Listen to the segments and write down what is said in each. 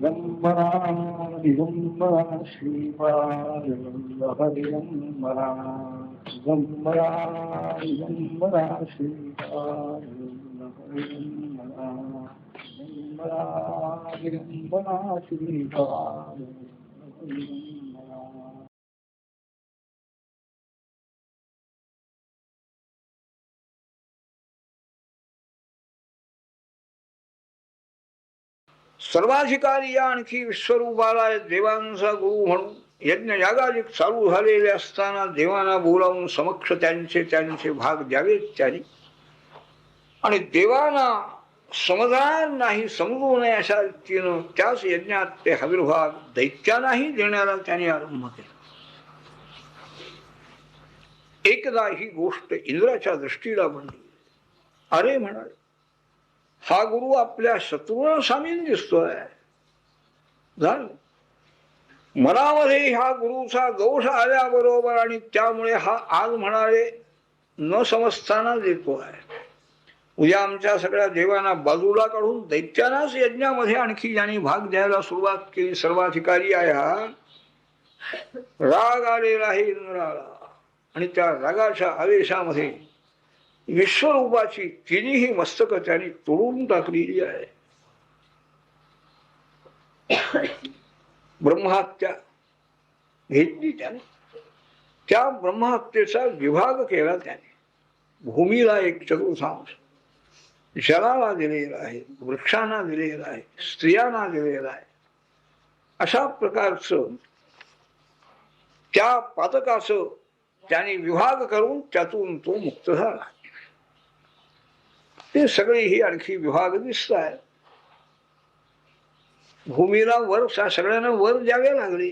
दिगंबरा दिगंबरा श्रीपाद दिगंबरा दिगंबरा दिगंबरा श्रीपाद दिगंबरा दिगंबरा दिगंबरा श्रीपाद दिगंबरा. सर्वाधिकारी या आणखी विश्वरूपाला देवांचा गुरु म्हणून यज्ञ यागादी चालू झालेले असताना देवांना बोलावून समक्ष त्यांचे त्यांचे भाग द्यावेत त्यांनी. आणि देवांना समजणार नाही, समजू नये अशा रीतीनं त्याच यज्ञात ते हविर्भाग दैत्यांनाही देण्याला त्यांनी आरंभ केला. एकदा ही गोष्ट इंद्राच्या दृष्टीला बनली. अरे म्हणाले, हा गुरु आपल्या शत्रूंना सामील दिसतोय. झालं मनामध्ये ह्या गुरुचा दोष आल्याबरोबर आणि त्यामुळे हा आज म्हणाले न समजताना देतोय. उद्या आमच्या सगळ्या देवांना बाजूला काढून दैत्यांनाच यज्ञामध्ये आणखी ज्यांनी भाग द्यायला सुरुवात केली सर्वाधिकारी आहे हा. राग आलेला आहे इंद्राला आणि त्या रागाच्या आवेशामध्ये विश्वरूपाची तिन्ही मस्तक त्यांनी तोडून टाकलेली आहे. ब्रह्महत्या घेतली त्याने. त्या ब्रह्महत्येचा विभाग केला त्याने. भूमीला एक चतुर्थांश, जलाला दिलेला आहे, वृक्षांना दिलेला आहे, स्त्रियांना दिलेला आहे. अशा प्रकारचं त्या पातकाचं त्याने विभाग करून त्यातून तो मुक्त झाला. ते सगळे ही आणखी विभाग दिसत आहेत. भूमीला वर सगळ्यांना वर द्यावे लागले.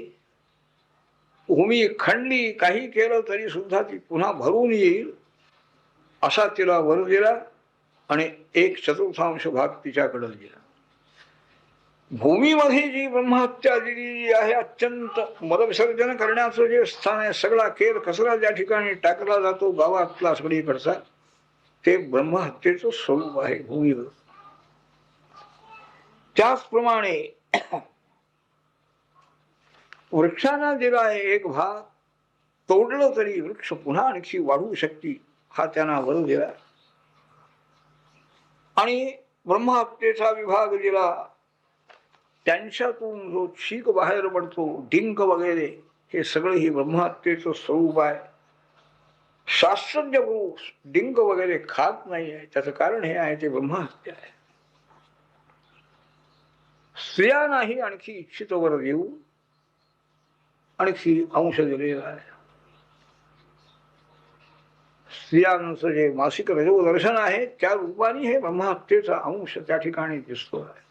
भूमी खंडली, काही केलं तरी सुद्धा ती पुन्हा भरून येईल असा तिला वर दिला आणि एक चतुर्थांश भाग तिच्याकडे दिला. भूमीमध्ये जी ब्रह्महत्या दिलेली आहे, अत्यंत मलविसर्जन करण्याचं जे स्थान आहे, सगळा केर कचरा ज्या ठिकाणी टाकला जातो गावातला सगळीकडचा, ते ब्रह्महत्येचं स्वरूप आहे भूमीवर. त्याचप्रमाणे वृक्षांना दिला आहे एक भाग. तोडलं तरी वृक्ष पुन्हा आणखी वाढू शकते हा त्यांना वर दिला. आणि ब्रह्महत्येचा विभाग दिला. त्यांच्यातून जो चीक बाहेर पडतो, डिंक वगैरे, हे सगळं ही ब्रह्महत्येचं स्वरूप आहे. शास्त्रज्ञ पुरुष डिंक वगैरे खात नाही आहे. त्याचं कारण हे आहे, ते ब्रह्महत्या आहे. स्त्रियांनाही आणखी इच्छित वर देऊ आणखी अंश दिलेला आहे. स्त्रियांचं जे मासिक रजोदर्शन आहे त्या रूपाने हे ब्रह्महत्येचा अंश त्या ठिकाणी दिसतो आहे.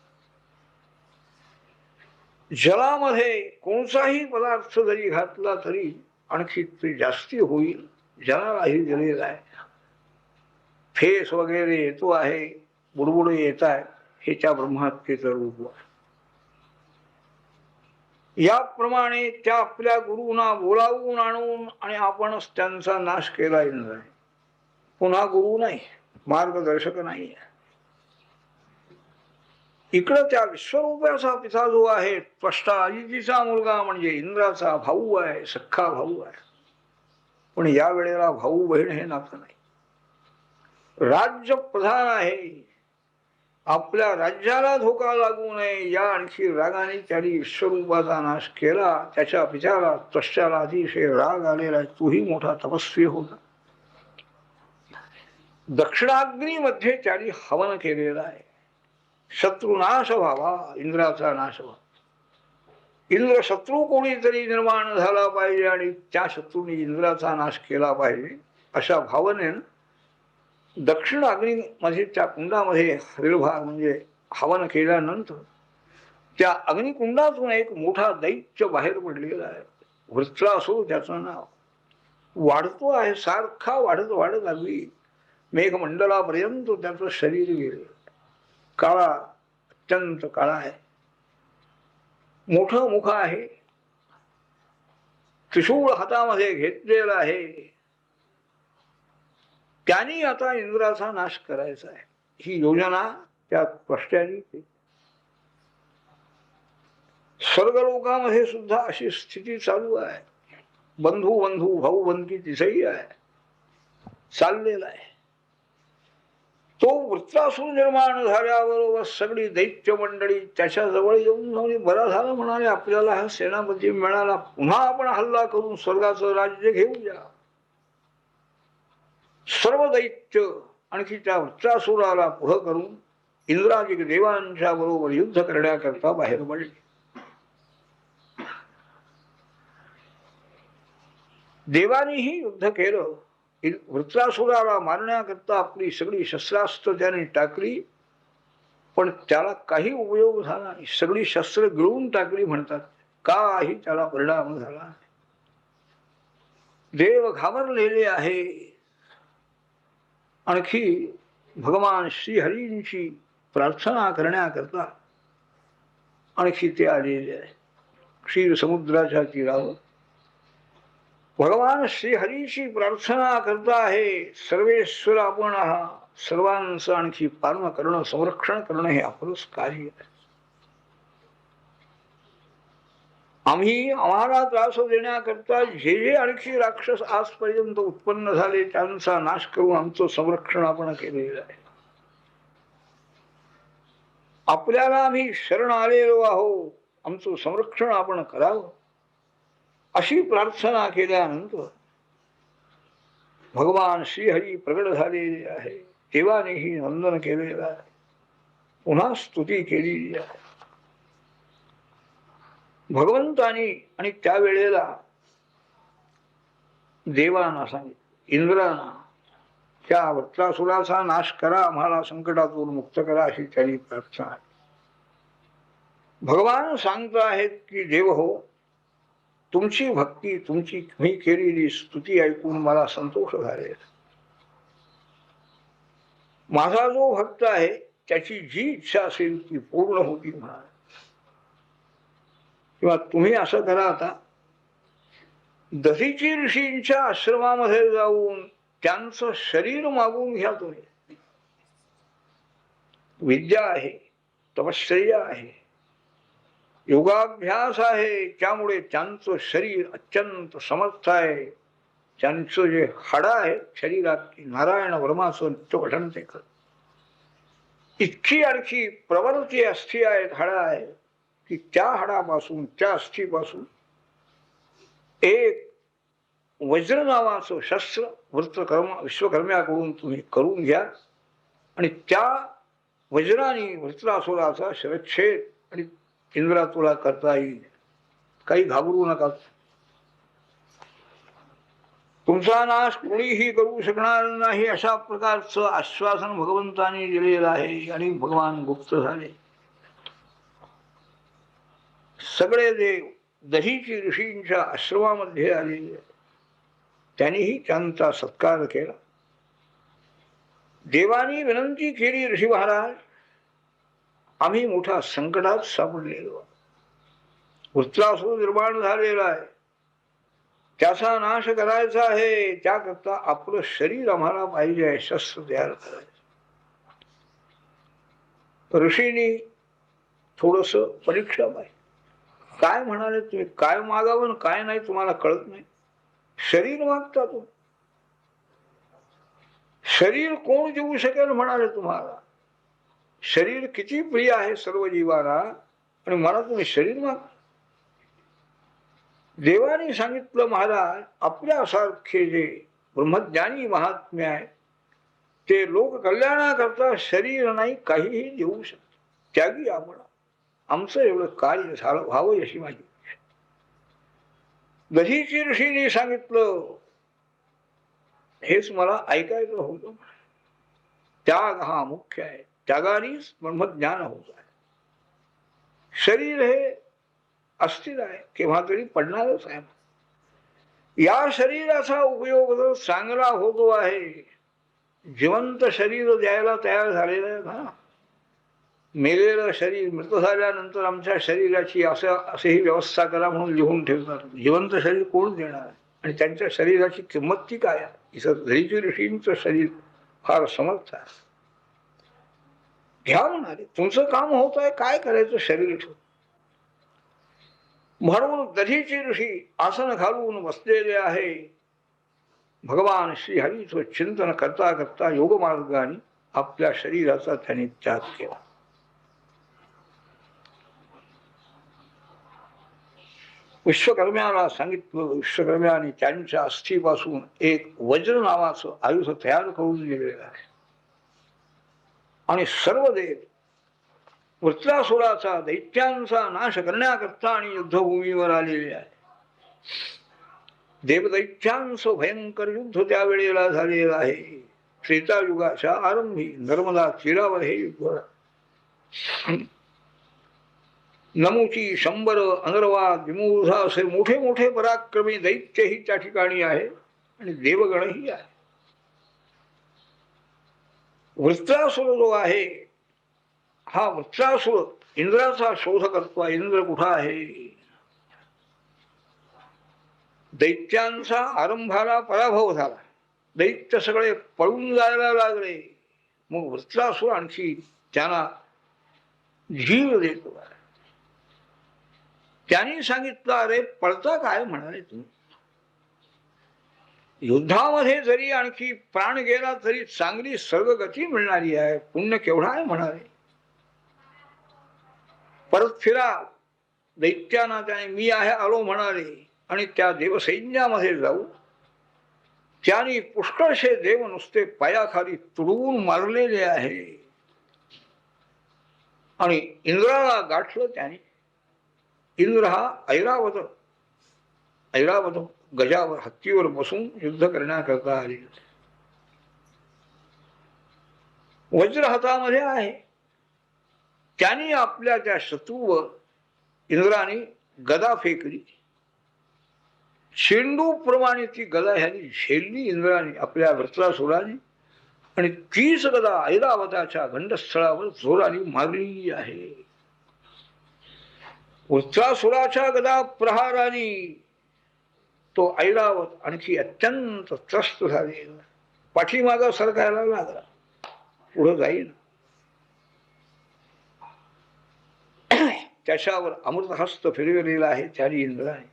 जलामध्ये कोणताही पदार्थ जरी घातला तरी आणखी ते जास्ती होईल, जलालाही दिलेला आहे. फेस वगैरे येतो आहे, बुडबुडे येत आहे, हे त्या ब्रह्महत्येचं रूप आहे. याप्रमाणे त्या आपल्या गुरुना बोलावून आणून आणि आपणच त्यांचा नाश केला इंद्र. पुन्हा गुरु नाही, मार्गदर्शक नाही. इकडं त्या विश्वरूपाचा पिता जो आहे, त्वष्टा आदितीचा मुलगा म्हणजे इंद्राचा भाऊ आहे, सख्खा भाऊ आहे. पण या वेळेला भाऊ बहीण हे नातं नाही. राज्य प्रधान आहे. आपल्या राज्याला धोका लागू नये या आणखी रागाने त्यांनी विश्वरूपाचा नाश केला. त्याच्या पित्याला त्वष्टाला अतिशय राग आलेला आहे. तोही मोठा तपस्वी होता. दक्षिणाग्नीमध्ये त्यांनी हवन केलेला आहे. शत्रुनाश व्हावा, इंद्राचा नाश व्हावा. इंद्र शत्रू कोणीतरी निर्माण झाला पाहिजे आणि त्या शत्रूने इंद्राचा नाश केला पाहिजे अशा भावनेनं दक्षिण अग्नीमध्ये त्या कुंडामध्ये हविर्भाग म्हणजे हवन केल्यानंतर त्या अग्निकुंडातून एक मोठा दैत्य बाहेर पडलेला आहे. वृत्रासुर त्याचं नाव. वाढतो आहे, सारखा वाढत वाढत अगदी मेघमंडलापर्यंत त्याचं शरीर गेले. काळा, अत्यंत काळा आहे. मोठं मुख आहे. त्रिशूळ हातामध्ये घेतलेला आहे. त्यांनी आता इंद्राचा नाश करायचा आहे. ही योजना त्या त्वष्ट्याने केली. स्वर्गलोकामध्ये सुद्धा अशी स्थिती चालू आहे. बंधू बंधू भाऊ बंधकी तिथेही आहे, चाललेला आहे. तो वृत्रासूर निर्माण झाल्याबरोबर सगळी दैत्य मंडळी त्याच्या जवळ येऊन जाऊन बरा झाला म्हणाले, आपल्याला हा सेनापती मिळाला, पुन्हा आपण हल्ला करून स्वर्गाचं राज्य घेऊया. सर्व दैत्य आणखी त्या वृत्रासुराला पुढं करून इंद्राजी देवांच्या बरोबर युद्ध करण्याकरता बाहेर पडले. देवानीही युद्ध केलं. वृत्रासुराला मारण्याकरता आपली सगळी शस्त्रास्त्र त्याने टाकली, पण त्याला काही उपयोग झाला नाही. सगळी शस्त्र गिळून टाकली म्हणतात, काही त्याला परिणाम झाला. देव घाबरलेले आहे. आणखी भगवान श्रीहरींची प्रार्थना करण्याकरता आणखी ते आलेले आहे क्षीर समुद्राच्या तीरावर. भगवान श्रीहरीची प्रार्थना करता आहे, सर्वेश्वर आपण आहात, सर्वांचं आणखी पालन करणं, संरक्षण करणं हे आपलंच कार्य आहे. आम्ही आम्हाला त्रास देण्याकरता जे जे आणखी राक्षस आजपर्यंत उत्पन्न झाले त्यांचा नाश करून आमचं संरक्षण आपण केलेलं आहे. आपल्याला आम्ही शरण आलेलो आहो, आमचं संरक्षण आपण करावं अशी प्रार्थना केल्यानंतर भगवान श्रीहरी प्रगट झालेले आहे. देवानेही वंदन केलेलं आहे, पुन्हा स्तुती केलेली आहे भगवंतानी. आणि त्यावेळेला देवांना सांगितलं, इंद्रांना त्या वृत्रासुराचा नाश करा, आम्हाला संकटातून मुक्त करा अशी त्यांनी प्रार्थना आहे. भगवान सांगत आहेत की देव हो, तुमची भक्ती, तुमची मी केलेली स्तुती ऐकून मला संतोष झाले. माझा जो भक्त आहे त्याची जी इच्छा असेल ती पूर्ण होती म्हणा. किंवा तुम्ही असं करा, आता दधीची ऋषींच्या आश्रमामध्ये जाऊन त्यांचं शरीर मागून घ्या. तुम्ही विद्या आहे, तपश्चर्या आहे, योगाभ्यास आहे, त्यामुळे त्यांचं शरीर अत्यंत समर्थ आहे. त्यांचं जे हाडं आहे शरीरात नारायण वर्माचं नित्य पठण ते करत. इतकी आणखी प्रवृत्ती अस्थी आहेत, हाडं आहे की त्या हाडापासून, त्या अस्थीपासून एक वज्र नावाचं शस्त्र वृत्रकर्म विश्वकर्म्याकडून तुम्ही करून घ्या आणि त्या वज्राने वृत्रासुराचा शिरच्छेद आणि इंद्रा तुला करता येईल. काही घाबरू नका, तुमचा नाश कोणीही करू शकणार नाही अशा प्रकारचं आश्वासन भगवंतांनी दिलेलं आहे. आणि भगवान गुप्त झाले. सगळे देव दहीची ऋषींच्या आश्रमामध्ये आलेले, त्यांनीही त्यांचा सत्कार केला. देवानी विनंती केली, ऋषी महाराज आम्ही मोठ्या संकटात सापडलेलो, वृत्रासुर निर्माण झालेला आहे, त्याचा नाश करायचा आहे, त्याकरता आपलं शरीर आम्हाला पाहिजे आहे, शस्त्र तयार करायचं. ऋषींनी थोडस परीक्षा पाहिजे. काय म्हणाले तुम्ही, काय मागावं काय नाही तुम्हाला कळत नाही. शरीर मागता तुम्ही, शरीर कोण देऊ शकेल म्हणाले तुम्हाला. शरीर किती प्रिय आहे सर्व जीवाला आणि मला तुम्ही शरीर मागता. देवाने सांगितलं, महाराज आपल्यासारखे जे ब्रह्मज्ञानी महात्मे आहे ते लोक कल्याणाकरता शरीर नाही काहीही देऊ शकत. त्यागी आपण आमचं एवढं कार्य झालं व्हावं अशी माझी इच्छा. दधीची ऋषीने सांगितलं, हेच मला ऐकायचं होतं. त्याग हा मुख्य आहे, त्यागानेच ब्रह्मज्ञान होत आहे. शरीर हे अस्थिर आहे, केव्हा तरी पडणारच आहे. या शरीराचा उपयोग जर चांगला होतो आहे, जिवंत शरीर द्यायला तयार झालेलं आहे ना. मेलेलं शरीर मृत झाल्यानंतर आमच्या शरीराची असेही व्यवस्था करा म्हणून लिहून ठेवतात. जिवंत शरीर कोण देणार आणि त्यांच्या शरीराची किंमत ती काय आहे. इथं दधीची ऋषींचं शरीर फार समर्थ आहे. घ्या म्हणाले, तुमचं काम होत आहे, काय करायचं शरीर ठेव. म्हणून दधीची ऋषी आसन घालून बसलेले आहे. भगवान श्रीहरीचं चिंतन करता करता योगमार्गाने आपल्या शरीराचा त्याने त्याग केला. विश्वकर्म्याला सांगितलं. विश्वकर्म्याने त्यांच्या अस्थीपासून एक वज्र नावाचं आयुध तयार करून दिलेलं आहे. आणि सर्व देव वृत्रासुराचा दैत्यांचा नाश करण्याकरता आणि युद्धभूमीवर आलेले आहे. देवदैत्यांचं भयंकर युद्ध त्यावेळेला झालेलं आहे. त्रेतायुगाच्या आरंभी नर्मदा तीरावर हे युद्ध. नमुची, शंबर, अनर्वाद, विमूढा असे मोठे मोठे पराक्रमी दैत्यही त्या ठिकाणी आहे आणि देवगणही आहे. वृत्रासुर जो आहे हा वृत्रासुर इंद्राचा शोध करतो. इंद्र कुठं आहे? दैत्यांचा आरंभाला पराभव झाला. दैत्य सगळे पळून जायला लागले. मग वृत्रासुर आणखी त्यांना जीव देतो. त्यांनी सांगितलं, अरे पळता काय म्हणाले तुम्ही? युद्धामध्ये जरी आणखी प्राण गेला तरी चांगली सर्वगती मिळणारी आहे. पुण्य केवढा आहे म्हणाले. परत फिरा. दैत्यांना त्याने मी आहे आलो म्हणाले आणि त्या देवसैन्यामध्ये जाऊ त्यांनी पुष्कळशे देव नुसते पायाखाली तुडवून मारलेले आहे. आणि इंद्राला गाठलं त्याने. इंद्र हा ऐरावत गजावर हत्तीवर बसून युद्ध करण्याकरता आले. वज्र हातामध्ये आहे. त्यांनी आपल्या त्या शत्रूवर इंद्राने गदा फेकली. शेंडू प्रमाणे ती गदा ह्याने झेलली इंद्राने आपल्या वृत्रासुराने. आणि तीच गदा ऐरावताच्या गंडस्थळावर जोराने मारली आहे. वृत्रासुराच्या गदा प्रहाराने तो ऐरावत आणखी अत्यंत त्रस्त झालेला. पाठीमागा सरकायला लागला. पुढं जाईल. त्याच्यावर अमृतहस्त फिरवलेला आहे त्याने इंद्राने.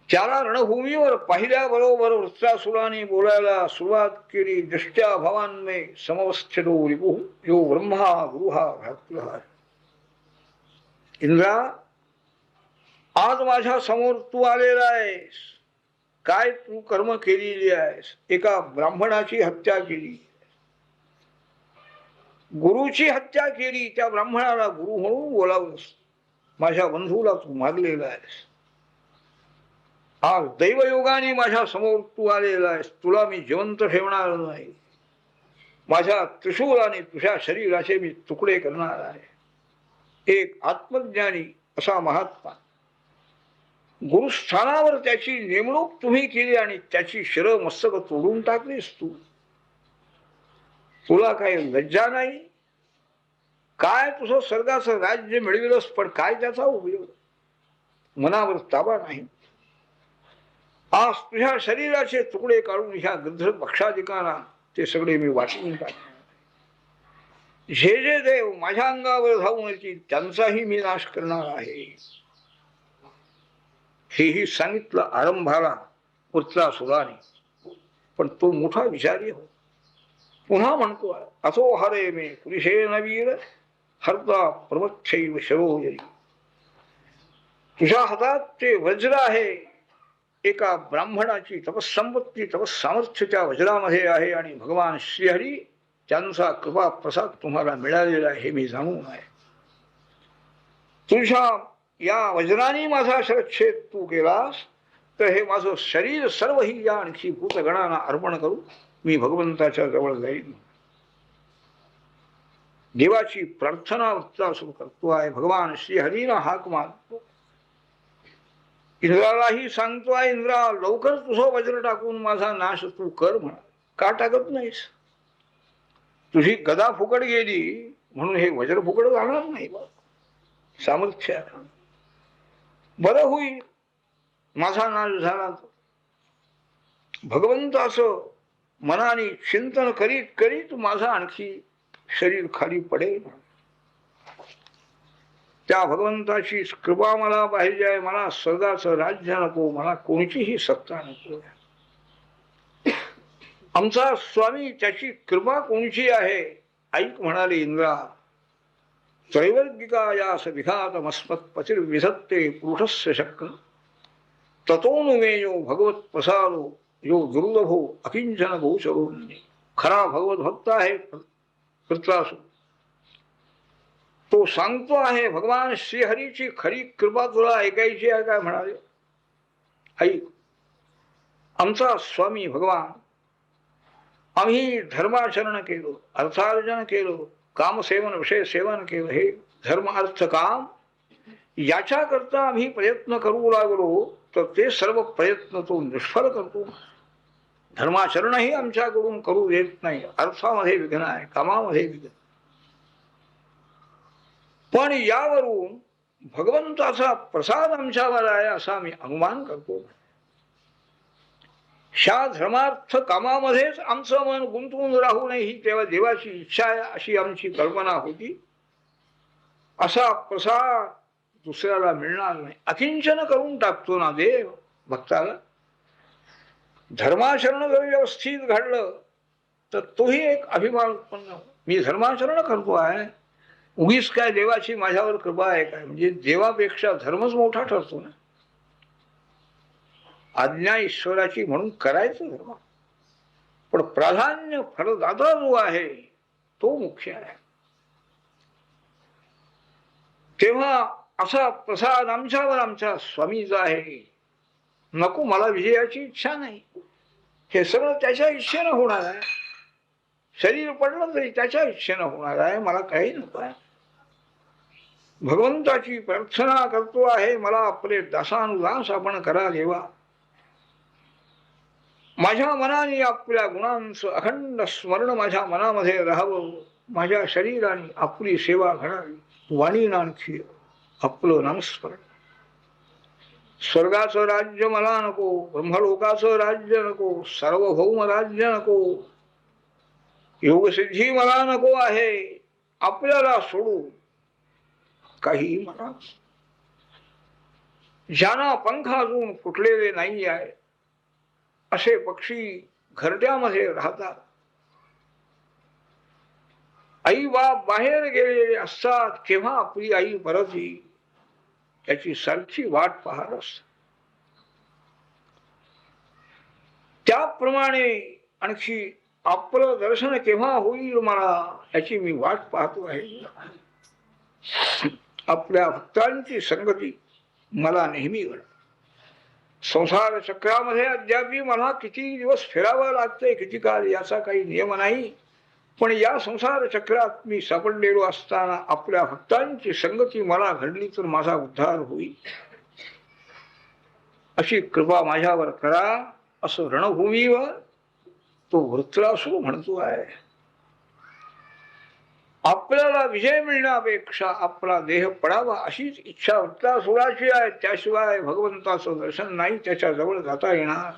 त्याला रणभूमीवर पाहिल्याबरोबर वृत्रासुराने बोलायला सुरुवात केली. दृष्ट्या भवान्मे समवस्थितो रिपुः यो ब्रह्मा गुरुहा भ्रातृहा. इंद्रा, आज माझ्या समोर तू आलेला आहेस. काय तू कर्म केलेली आहेस? एका ब्राह्मणाची हत्या केली, गुरुची हत्या केली. त्या ब्राह्मणाला गुरु म्हणून बोलावलंस. माझ्या बंधूला तू मारलेला आहेस. आज दैवयोगाने माझ्या समोर तू आलेला आहेस. तुला मी जिवंत ठेवणार नाही. माझ्या त्रिशूलाने तुझ्या शरीराचे मी तुकडे करणार आहे. एक आत्मज्ञानी असा महात्मा गुरुस्थानावर त्याची नेमणूक तुम्ही केली आणि त्याची शिर मस्तक तोडून टाकलीस तू. तुला काही लज्जा नाही? काय तुझं स्वर्गाचं राज्य मिळविलंस, पण काय त्याचा उपयोग? मनावर ताबा नाही. आज तुझ्या शरीराचे तुकडे काढून ह्या गंधर्व पक्षाधिकांना ते सगळे मी वाटून टाकणार. जे जे देव माझ्या अंगावर धावून येतील त्यांचाही मी नाश करणार आहे. हेही सांगितलं आरंभाला वृत्रासुराने. पण तो मोठा विचारी हो. पुन्हा म्हणतो, असो हरे मे पुरुषेन वीर हरता प्रमच्छैव शरोजरी. तुझ्या हातात ते वज्र आहे. एका ब्राह्मणाची तपस्संपत्ती तपस्सामर्थ्य त्या वज्रामध्ये आहे आणि भगवान श्रीहरी त्यांचा कृपा प्रसाद तुम्हाला मिळालेला आहे हे मी जाणून आहे. तुझ्या या वज्राने माझा शरच्छेद तू केलास तर हे माझं शरीर सर्व ही या आणखी भूतगणांना अर्पण करू मी भगवंताच्या जवळ जाईल. देवाची प्रार्थना वृत्रासुर करतो आहे. भगवान श्रीहरीला हाक मारतो. इंद्रालाही सांगतो आहे, इंद्रा लवकर तुझं वज्र टाकून माझा नाश तू कर म्हणा. का टाकत नाहीस? तुझी गदा फुकट गेली म्हणून हे वज्र फुकट जाणार नाही. सामर्थ्य बरं होईल माझा नाश झाला. भगवंताचं मनाने चिंतन करीत करीत माझा आणखी शरीर खाली पडेल. त्या भगवंताची कृपा मला पाहिजे आहे. मला स्वर्गाचं राज्य नको, मला कोणतीही सत्ता नको. आमचा स्वामी त्याची कृपा कोणची आहे? ऐक म्हणाले इंद्रा, त्रैवर्गिकायास विघातमस्मत्पतिर्विधत्ते पुरुषस्य शक्र ततोनुमेयो भगवत प्रसारो यो दुर्लभो अकिंचन गोचरो. खरा भगवत भक्त आहे कृत्रासु. तो सांगतो आहे, भगवान श्रीहरीची खरी कृपा तुला ऐकायची आहे काय? म्हणाले, ऐक. आमचा स्वामी भगवान, आम्ही धर्माचरण केलं, अर्थार्जन केलं, कामसेवन विषय सेवन केलं. हे धर्म अर्थ काम याच्याकरता आम्ही प्रयत्न करू लागलो तर ते सर्व प्रयत्न तो निष्फळ करतो. धर्माचरणही आमच्याकडून करू देत नाही. अर्थामध्ये विघ्न आहे, कामामध्ये विघ्न. पण यावरून भगवंताचा प्रसाद आमच्यावर आहे असा मी अनुमान करतो. ह्या धर्मार्थ कामामध्येच आमचं मन गुंतवून राहू नये ही तेव्हा देवाची इच्छा आहे अशी आमची कल्पना होती. असा प्रसाद दुसऱ्याला मिळणार नाही. अकिंचन करून टाकतो ना देव भक्ताला. धर्माचरण जर व्यवस्थित घडलं तर तोही एक अभिमान उत्पन्न. मी धर्माचरण करतो आहे, उगीच काय देवाची माझ्यावर कृपा आहे काय? म्हणजे देवापेक्षा धर्मच मोठा ठरतो ना. आज्ञा ईश्वराची म्हणून करायचं धर्म, पण प्राधान्य फलदाता जो आहे तो मुख्य आहे. तेव्हा असा प्रसाद आमच्यावर आमच्या स्वामीचा आहे. नको, मला विजयाची इच्छा नाही. हे सगळं त्याच्या इच्छेनं होणार आहे. शरीर पडलं तरी त्याच्या इच्छेनं होणार आहे. मला काही नको आहे. भगवंताची प्रार्थना करतो आहे, मला आपले दासानुदास आपण करा देवा. माझ्या मनाने आपल्या गुणांचं अखंड स्मरण माझ्या मनामध्ये राहावं. माझ्या शरीराने आपली सेवा घडावी. वाणी आणखी आपलं नामस्मरण. स्वर्गाचं राज्य मला नको, ब्रह्मलोकाचं राज्य नको, सार्वभौम राज्य नको, योगसिद्धी मला नको आहे. आपल्याला सोडू काही म्हणा. ज्यांना पंख अजून फुटलेले नाही आहे असे पक्षी घरट्यामध्ये राहतात. आई बाप बाहेर गेलेले असतात, केव्हा आपली आई परत येईल याची सारखी वाट पाहत असतात. त्याप्रमाणे आणखी आपलं दर्शन केव्हा होईल मला याची मी वाट पाहतो आहे. आपल्या भक्तांची संगती मला नेहमी घड. संसार चक्रामध्ये अद्यापही मला किती दिवस फिरावं लागतंय, किती काळ याचा काही नियम नाही. पण या संसार चक्रात मी सापडलेलो असताना आपल्या भक्तांची संगती मला घडली तर माझा उद्धार होईल. अशी कृपा माझ्यावर करा असं रणभूमीवर तो वृत्रासुर म्हणतो आहे. आपल्याला विजय मिळण्यापेक्षा आपला देह पडावा अशीच इच्छा वृत्रासुराची आहे. त्याशिवाय भगवंताचं दर्शन नाही, त्याच्या जवळ जाता येणार.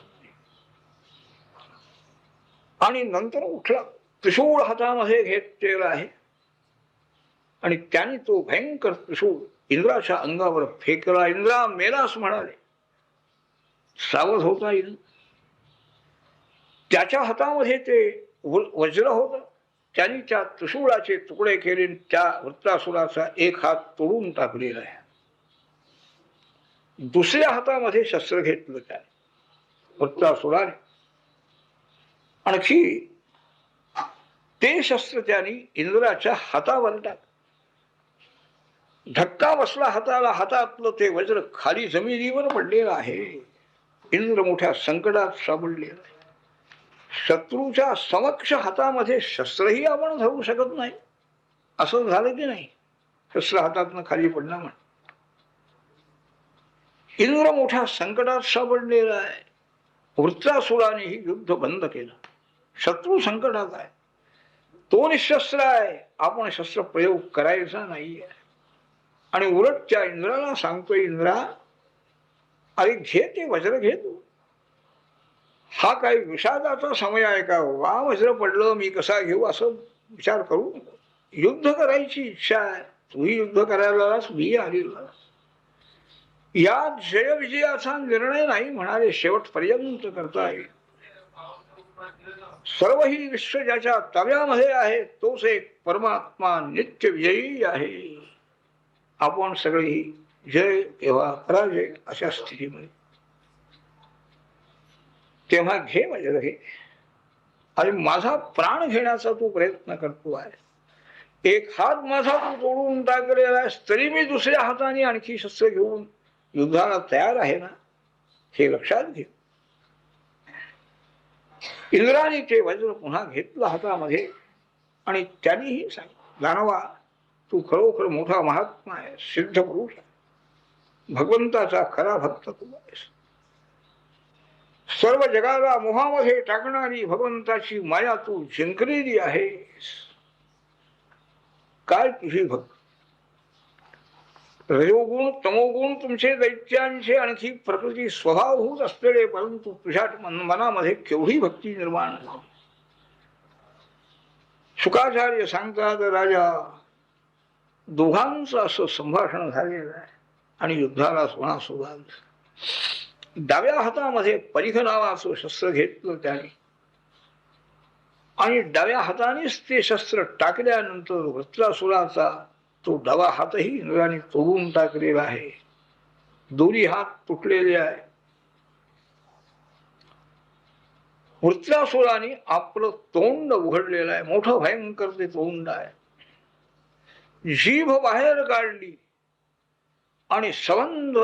आणि नंतर उठला, त्रिशूळ हातामध्ये घेतलेला आहे आणि त्याने तो भयंकर त्रिशूळ इंद्राच्या अंगावर फेकला. इंद्रा मेलास म्हणाले. सावध होता येईल. त्याच्या हातामध्ये ते वज्र होतं. त्यांनी त्या त्रिशूळाचे तुकडे केले. त्या वृत्रासुराचा एक हात तोडून टाकलेला आहे. दुसऱ्या हातामध्ये शस्त्र घेतलं त्याने वृत्रासुराने. आणखी ते शस्त्र त्यांनी इंद्राच्या हातावर टाक. धक्का बसला हाताला. हातातलं ते वज्र खाली जमिनीवर पडलेलं आहे. इंद्र मोठ्या संकटात सापडलेला आहे. शत्रूच्या समक्ष हातामध्ये शस्त्रही आपण धरू शकत नाही. असं झालं की नाही? शस्त्र हातातनं खाली पडणार म्हण. इंद्र मोठ्या संकटात सापडलेला आहे. वृत्रासुराने ही युद्ध बंद केलं. शत्रू संकटात आहे, तो निशस्त्र आहे. आपण शस्त्र प्रयोग करायचा नाहीये. आणि उलट त्या इंद्राला सांगतोय, इंद्रा अरे घे ते वज्र घे तू. हा काही विषादाचा समय आहे का? वा वज्र पडलं, मी कसा घेऊ असं विचार करू नको. युद्ध करायची इच्छा आहे तूही युद्ध करायला आलास, मी आलेलो आहे. या जय विजयाचा निर्णय नाही म्हणाले, शेवटपर्यंत करता येईल. सर्व ही विश्व ज्याच्या ताब्यामध्ये आहे तोच एक परमात्मा नित्य विजयी आहे. आपण सगळी जय किंवा पराजय अशा स्थितीमध्ये. तेव्हा घे माझ्या घे, आणि माझा प्राण घेण्याचा तू प्रयत्न करतो आहे. एक हात माझा तू तोडून टाकलेला आहेस, तरी मी दुसऱ्या हाताने आणखी शस्त्र घेऊन युद्धाला तयार आहे ना, हे लक्षात घे. इंद्राने ते वज्र पुन्हा घेतलं हातामध्ये आणि त्यांनीही सांगितलं, दानवा तू खरोखर मोठा महात्मा आहे, सिद्ध पुरुष आहे, भगवंताचा खरा भक्त तू आहेस. सर्व जगाला मोहामध्ये टाकणारी भगवंताची माया तू जिंकलेली आहेस. काय तुझी भक्ती. रजोगुण तमोगुण तुमचे दैत्यांचे आणखी प्रकृती स्वभावभूत असलेले, परंतु तुझ्या मनामध्ये केवढी भक्ती निर्माण झाली. शुकाचार्य सांगतात, राजा दोघांचं असं संभाषण झालेलं आहे आणि युद्धाला पुन्हा सुरुवात. डाव्या हातामध्ये परिघ नावाचं शस्त्र घेतलं त्याने आणि डाव्या हातानेच ते शस्त्र टाकल्यानंतर वृत्रासुराचा तो डावा हातही इंद्राने तोडून टाकलेला आहे. दोन्ही हात तुटलेले आहे. वृत्रासुराने आपलं तोंड उघडलेलं आहे, मोठं भयंकर ते तोंड आहे. जीभ बाहेर काढली आणि संबंध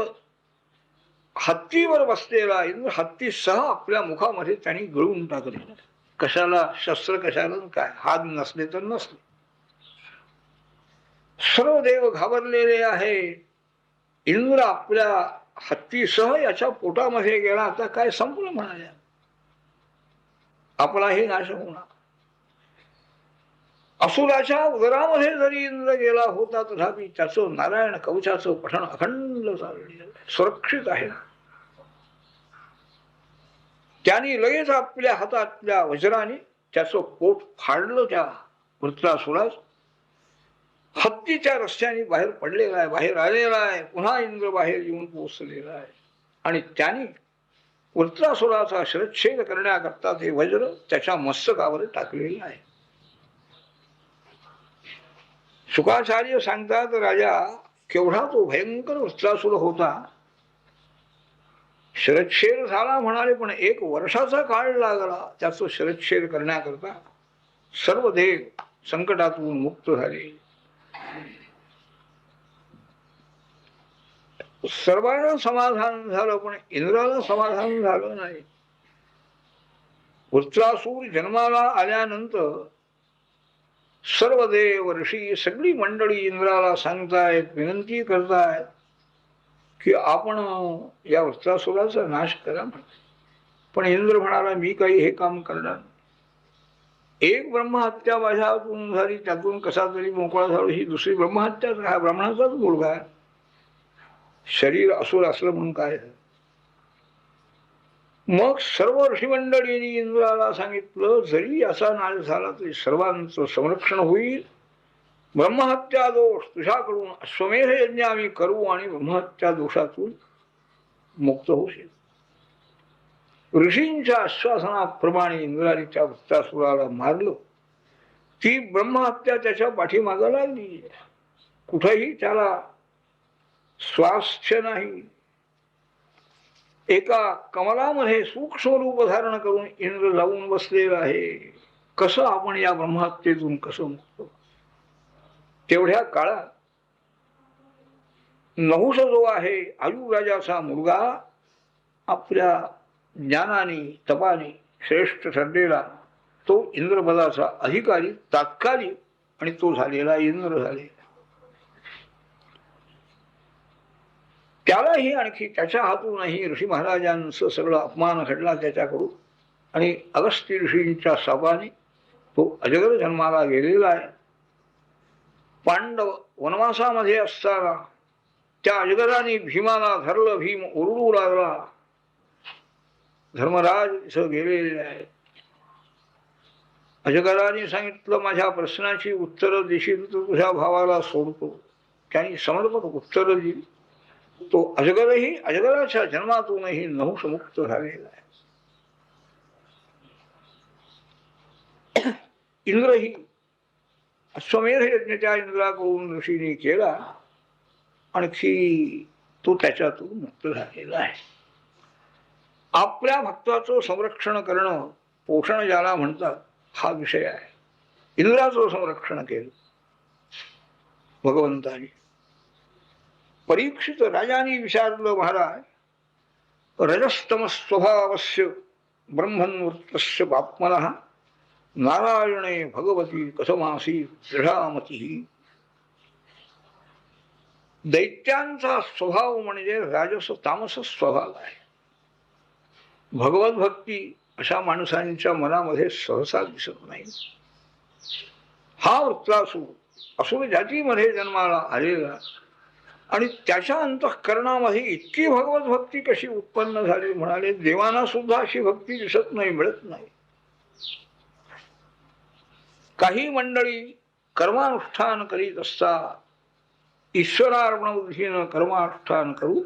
हत्तीवर बसलेला इंद्र हत्तीसह आपल्या मुखामध्ये त्यांनी गळून टाकलेला. कशाला शस्त्र, कशाला काय, हात नसले तर नसले. सर्व देव घाबरलेले आहे. इंद्र आपल्या हत्तीसह याच्या पोटामध्ये गेला, आता काय संपलं म्हणाल्या, आपलाही नाश होणार. असुराच्या उदरामध्ये जरी इंद्र गेला होता तथापि त्याचं नारायण कवचाचं पठण अखंड चाललेलं, सुरक्षित आहे. त्यांनी लगेच आपल्या हातातल्या वज्राने त्याचं पोट फाडलं. त्या वृत्रासुरास हत्तीच्या रस्त्याने बाहेर पडलेला आहे, बाहेर आलेला आहे. पुन्हा इंद्र बाहेर येऊन पोहोचलेला आहे आणि त्यांनी वृत्रासुराचा शिरच्छेद करण्याकरता ते वज्र त्याच्या मस्तकावर टाकलेले आहे. शुकाचार्य सांगतात, राजा केवढा तो भयंकर वृत्रासुर होता. शिरच्छेद झाला म्हणाले, पण 1 वर्षाचा काळ लागला त्याचं शिरच्छेद करण्याकरता. सर्व देव संकटातून मुक्त झाले. सर्वांना समाधान झालं, पण इंद्राला समाधान झालं नाही. वृत्रासूर जन्माला आल्यानंतर सर्व देव ऋषी सगळी मंडळी इंद्राला सांगतायत, विनंती करतायत की आपण या वृत्रासुराचा नाश करा म्हणा. पण इंद्र म्हणाला, मी काही हे काम करणार. एक ब्रह्महत्या माझ्या हातून झाली, त्यातून कसा तरी मोकळा झालो. ही दुसरी ब्रह्महत्या, हा ब्राह्मणाचाच मुलगा आहे. शरीर असुर असलं म्हणून काय. मग सर्व ऋषीमंडळींनी इंद्राला सांगितलं, जरी असा नाश झाला तरी सर्वांचं संरक्षण होईल. ब्रह्महत्या दोष तुझ्याकडून अश्वमेध यज्ञ आम्ही करू आणि ब्रह्महत्या दोषातून मुक्त होशील. ऋषींच्या आश्वासनाप्रमाणे इंद्राने त्या वृत्रासुराला मारलं. ती ब्रह्महत्या त्याच्या पाठीमागं लागली. कुठेही त्याला स्वास्थ्य नाही. एका कमलामध्ये सूक्ष्म रूप धारण करून इंद्र जाऊन बसलेला आहे. कसं आपण या ब्रह्महत्येतून कसं मुक्त. तेवढ्या काळात नहुष जो आहे आयुराजाचा मुलगा, आपल्या ज्ञानाने तपाने श्रेष्ठ ठरलेला, तो इंद्रपदाचा अधिकारी तात्कालिक, आणि तो झालेला इंद्र झालेला. त्यालाही आणखी त्याच्या हातूनही ऋषी महाराजांचं सगळं अपमान घडला त्याच्याकडून. आणि अगस्त्य ऋषींच्या शापाने तो अजगर जन्माला गेलेला आहे. पांडव वनवासामध्ये असताना त्या अजगराने भीमाला धरलं. भीम ओरडू लागला. धर्मराज इथं गेलेले आहेत. अजगराने सांगितलं, माझ्या प्रश्नाची उत्तरं देशील तर तुझ्या भावाला सोडतो. त्यांनी समर्पक उत्तर दिली. तो अजगरही अजगराच्या जन्मातूनही नहुषमुक्त झालेला आहे. इंद्रही अश्वमेध यज्ञ त्या इंद्राकडून ऋषीने केला, आणखी तो त्याच्यातून मुक्त झालेला आहे. आपल्या भक्ताचं संरक्षण करणं, पोषण ज्याला म्हणतात, हा विषय आहे. इंद्राचं संरक्षण केलं भगवंताने. परीक्षित राजाने विचारलं, महाराज, रजस्तम स्वभावस्य ब्रह्मन्वृत्तस्य पाप्मनः नारायणे भगवती कथमासी दृढामती. दैत्यांचा स्वभाव म्हणजे राजस तामस स्वभाव आहे. भगवत भक्ती अशा माणसांच्या मनामध्ये सहसा दिसत नाही. हा वृत्रासुर असुर जातीमध्ये जन्माला आलेला आणि त्याच्या अंतःकरणामध्ये इतकी भगवत भक्ती कशी उत्पन्न झाली म्हणाले, देवांना सुद्धा अशी भक्ती दिसत नाही, मिळत नाही. काही मंडळी कर्मानुष्ठान करीत असतात, ईश्वरार्पण बुद्धीनं कर्मानुष्ठान करू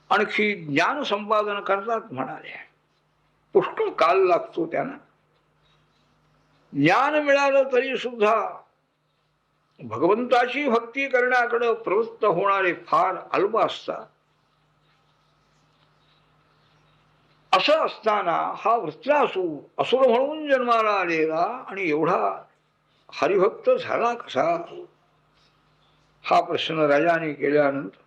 आणखी ज्ञान संपादन करतात म्हणाले. पुष्कळ काल लागतो त्यांना. ज्ञान मिळालं तरी सुद्धा भगवंताची भक्ती करण्याकडे प्रवृत्त होणारे फार अल्प असतात. असं असताना हा वृत्रासुर असुर म्हणून जन्माला आलेला आणि एवढा हरिभक्त झाला कसा, हा प्रश्न राजाने केल्यानंतर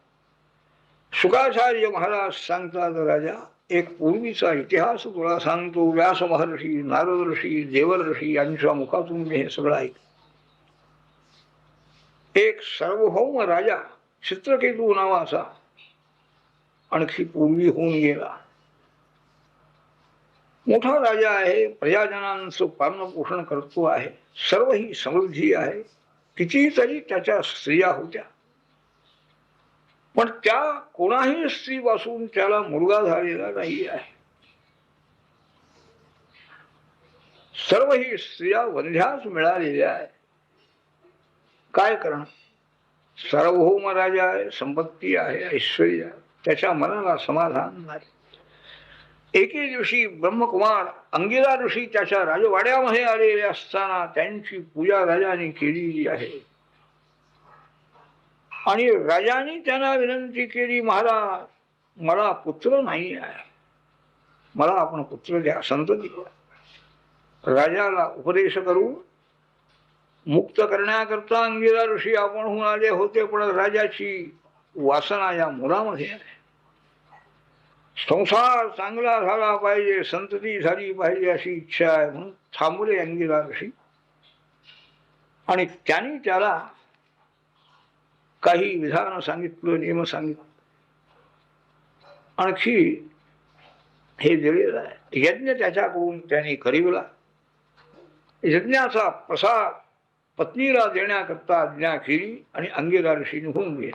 शुकाचार्य महाराज सांगतात, राजा, एक पूर्वीचा इतिहास तुला सांगतो. व्यास महर्षी, नारद ऋषी, देवर ऋषी यांच्या मुखातून मी हे सगळं ऐकलं. एक सार्वभौम राजा चित्रकेतू नावाचा आणखी पूर्वी होऊन गेला. मोठा राजा आहे, प्रजाजनांचं पालन पोषण करतो आहे, सर्व ही समृद्धी आहे. कितीतरी त्याच्या स्त्रिया होत्या, पण त्या कोणाही स्त्रीपासून त्याला मुलगा झालेला नाही आहे. सर्व ही स्त्रिया वंध्याच मिळालेल्या आहे. काय करणार? सार्वभौम राजा आहे, संपत्ती आहे, ऐश्वर्य आहे, त्याच्या मनाला समाधान नाही. एके दिवशी ब्रह्मकुमार अंगिरा ऋषी त्याच्या राजवाड्यामध्ये आलेले असताना त्यांची पूजा राजाने केलेली आहे आणि राजाने त्यांना विनंती केली, महाराज, मला पुत्र नाही आहे, मला आपण पुत्र द्या, संतती द्या. राजाला उपदेश करू मुक्त करण्याकरता अंगिरा ऋषी आपणहून आले होते, पण राजाची वासना या मुलामध्ये आहे. संसार चांगला झाला पाहिजे, संतती झाली पाहिजे अशी इच्छा आहे, म्हणून थांबले अंगिरा ऋषी. आणि त्यांनी त्याला काही विधान सांगितलं, नियम सांगितलं, आणखी हे दिलेलं आहे. यज्ञ त्याच्याकडून त्यांनी करीवला. यज्ञाचा प्रसाद पत्नीला देण्याकरता आज्ञा केली आणि अंगिरा ऋषी निघून गेले.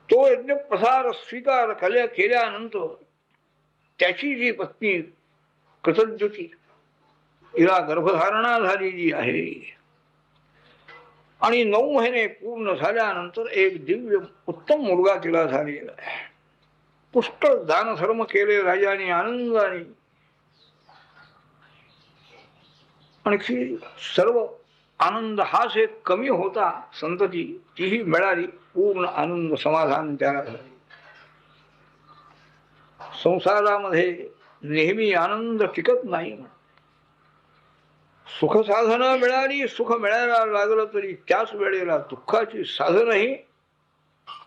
तो यज्ञ प्रसाद स्वीकार केल्यानंतर त्याची जी पत्नी कृतज्ञती, तिला गर्भधारणा झालेली आहे आणि 9 महिने पूर्ण झाल्यानंतर एक दिव्य उत्तम मुलगा तिला झालेला आहे. पुष्कळ दानधर्म केले राजाने आनंदाने, आणखी सर्व आनंद हाच एक कमी होता, संतती तीही मिळाली, पूर्ण आनंद समाधान त्याला झाले. संसारामध्ये नेहमी आनंद टिकत नाही. सुख साधनं मिळाली, सुख मिळायला लागलं तरी त्याच वेळेला दुःखाची साधनही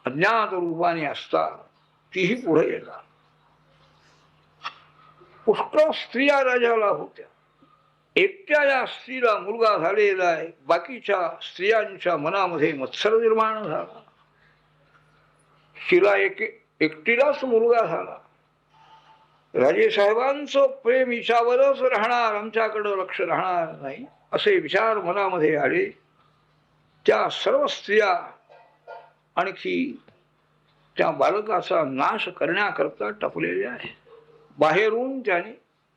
अज्ञात रूपाने असतात, तीही पुढे येतात. पुष्कळ स्त्रिया राजाला होत्या. एकट्या या स्त्रीला मुलगा झालेला आहे, बाकीच्या स्त्रियांच्या मनामध्ये मत्सर निर्माण झाला. तिला एकटीलाच मुलगा झाला. राजेसाहेबांचं प्रेम हिच्यावरच राहणार, आमच्याकडं लक्ष राहणार नाही, असे विचार मनामध्ये आले. त्या सर्व स्त्रिया आणखी त्या बालकाचा नाश करण्याकरता टपलेल्या आहेत. बाहेरून त्याने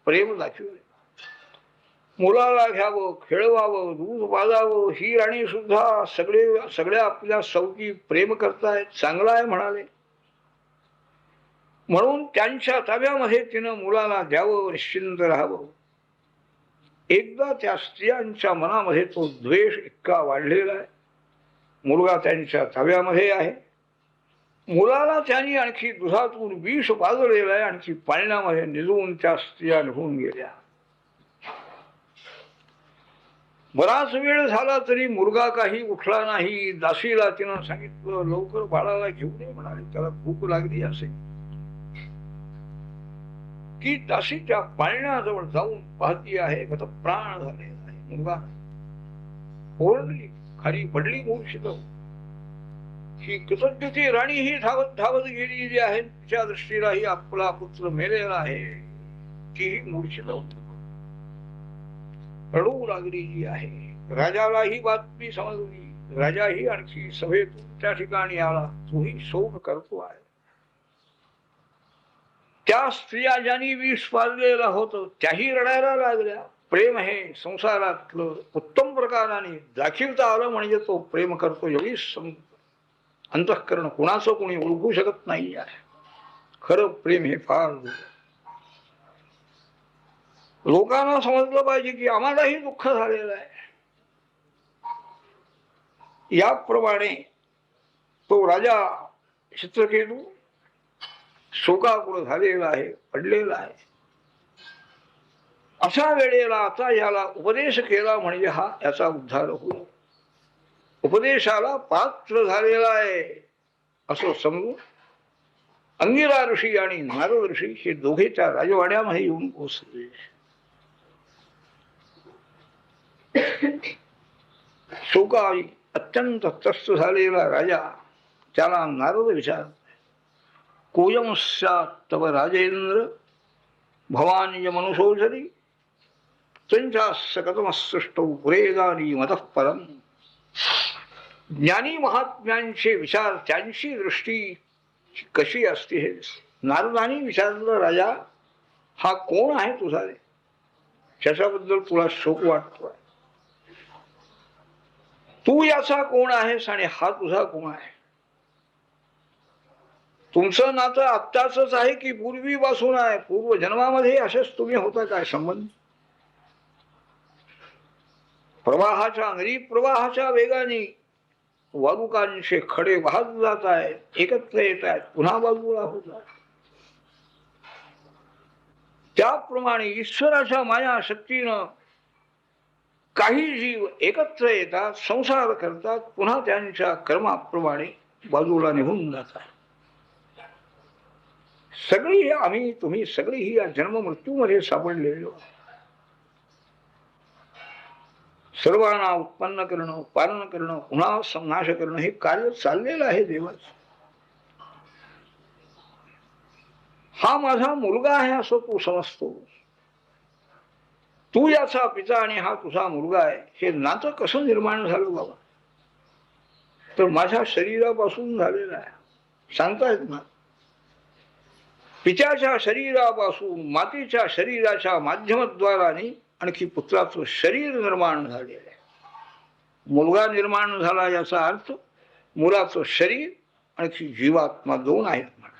प्रेम दाखवले. मुलाला घ्यावं, खेळवावं, दूध पाजावं. ही राणी सुद्धा सगळ्या आपल्या सवती प्रेम करतायत, चांगला आहे म्हणाले. म्हणून त्यांच्या ताब्यामध्ये तिनं मुलाला द्यावं, निश्चिंत राहावं. एकदा त्या स्त्रियांच्या मनामध्ये तो द्वेष इतका वाढलेला आहे. मुलगा त्यांच्या ताब्यामध्ये आहे, मुलाला त्यांनी आणखी दुधातून विष पाजलेलं आहे, आणखी पाळण्यामध्ये निजवून त्या स्त्रिया निघून गेल्या. बराच वेळ झाला तरी मुलगा काही उठला नाही. दासीला तिनं सांगितलं, लवकर बाळाला घेऊन ये म्हणाले, त्याला भूक लागली असे. की दासी त्या पाळण्याजवळ जाऊन पाहती आहे, प्राण झालेला आहे. मुलगा ओरडली, खाली पडली मूर्छित. ही कृतज्ञती राणी ही धावत धावत गेली जी आहे, तिच्या दृष्टीलाही आपला पुत्र मेलेला आहे, तीही मूर्छित रडू लागली जी आहे. राजाला ही बातमी समजली. राजाही आणखी सभेतून त्या ठिकाणी आला. तोही शोक करतो आहे. त्या स्त्रिया ज्यांनी विष पाजलेला होतं त्याही रडायला लागल्या. प्रेम हे संसारातलं उत्तम प्रकाराने दाखवता आलं म्हणजे तो प्रेम करतो एवढी अंतःकरण कुणाचं कोणी ओळखू शकत नाही आहे. खरं प्रेम हे फार लोकांना समजलं पाहिजे की आम्हालाही दुःख झालेलं आहे. याप्रमाणे तो राजा चित्रकेतू शोकाकुळ झालेला आहे, पडलेला आहे. अशा वेळेला आता याला उपदेश केला म्हणजे हा याचा उद्धार होईल. उपदेशाला पात्र झालेला आहे असं समजून अंगिरा ऋषी आणि नारद ऋषी हे दोघे त्या राजवाड्यामध्ये येऊन पोहोचले. शोकाळी अत्यंत त्रस्त झालेला राजा त्याला नारद विचार, कोयम स्यात् तव राजेंद्र भवानी मनुषोजरी त्वंचास्य कथमसृष्टौ पुरेगानी मतः परम. ज्ञानी महात्म्यांचे विचार त्यांची दृष्टी कशी असते हे नारदांनी विचारलं. राजा हा कोण आहे तुझा रे, त्याच्याबद्दल तुला शोक वाटतोय? तू याचा कोण आहेस आणि हा तुझा कोण आहे? तुमचं नातं आत्ताच आहे की पूर्वीपासून आहे? पूर्व जन्मामध्ये असेच तुम्ही होता काय संबंध? प्रवाहाच्या नदी प्रवाहाच्या वेगाने वालुकांचे खडे वाहत जात आहेत, एकत्र येत आहेत, पुन्हा बाजूला होत आहेत. त्याप्रमाणे ईश्वराच्या माया शक्तीनं काही जीव एकत्र येतात, संसार करतात, पुन्हा त्यांच्या कर्माप्रमाणे बाजूला निघून जातात. सगळी आम्ही तुम्ही सगळी ही या जन्म मृत्यूमध्ये सापडलेलो. सर्वांना उत्पन्न करणं, पालन करणं, पुन्हा संनाश करणं हे कार्य चाललेलं आहे देवाचं. हा माझा मुलगा आहे असं तू समजतो. तू याचा पिता आणि हा तुझा मुलगा आहे हे नातं कसं निर्माण झालं बाबा? तर माझ्या शरीरापासून झालेलं आहे. सांगतायत ना, पित्याच्या शरीरापासून मातेच्या शरीराच्या माध्यमद्वाराने आणखी पुत्राचं शरीर निर्माण झालेलं आहे. मुलगा निर्माण झाला याचा अर्थ मुलाचं शरीर आणखी जीवात्मा दोन आहेत म्हणा.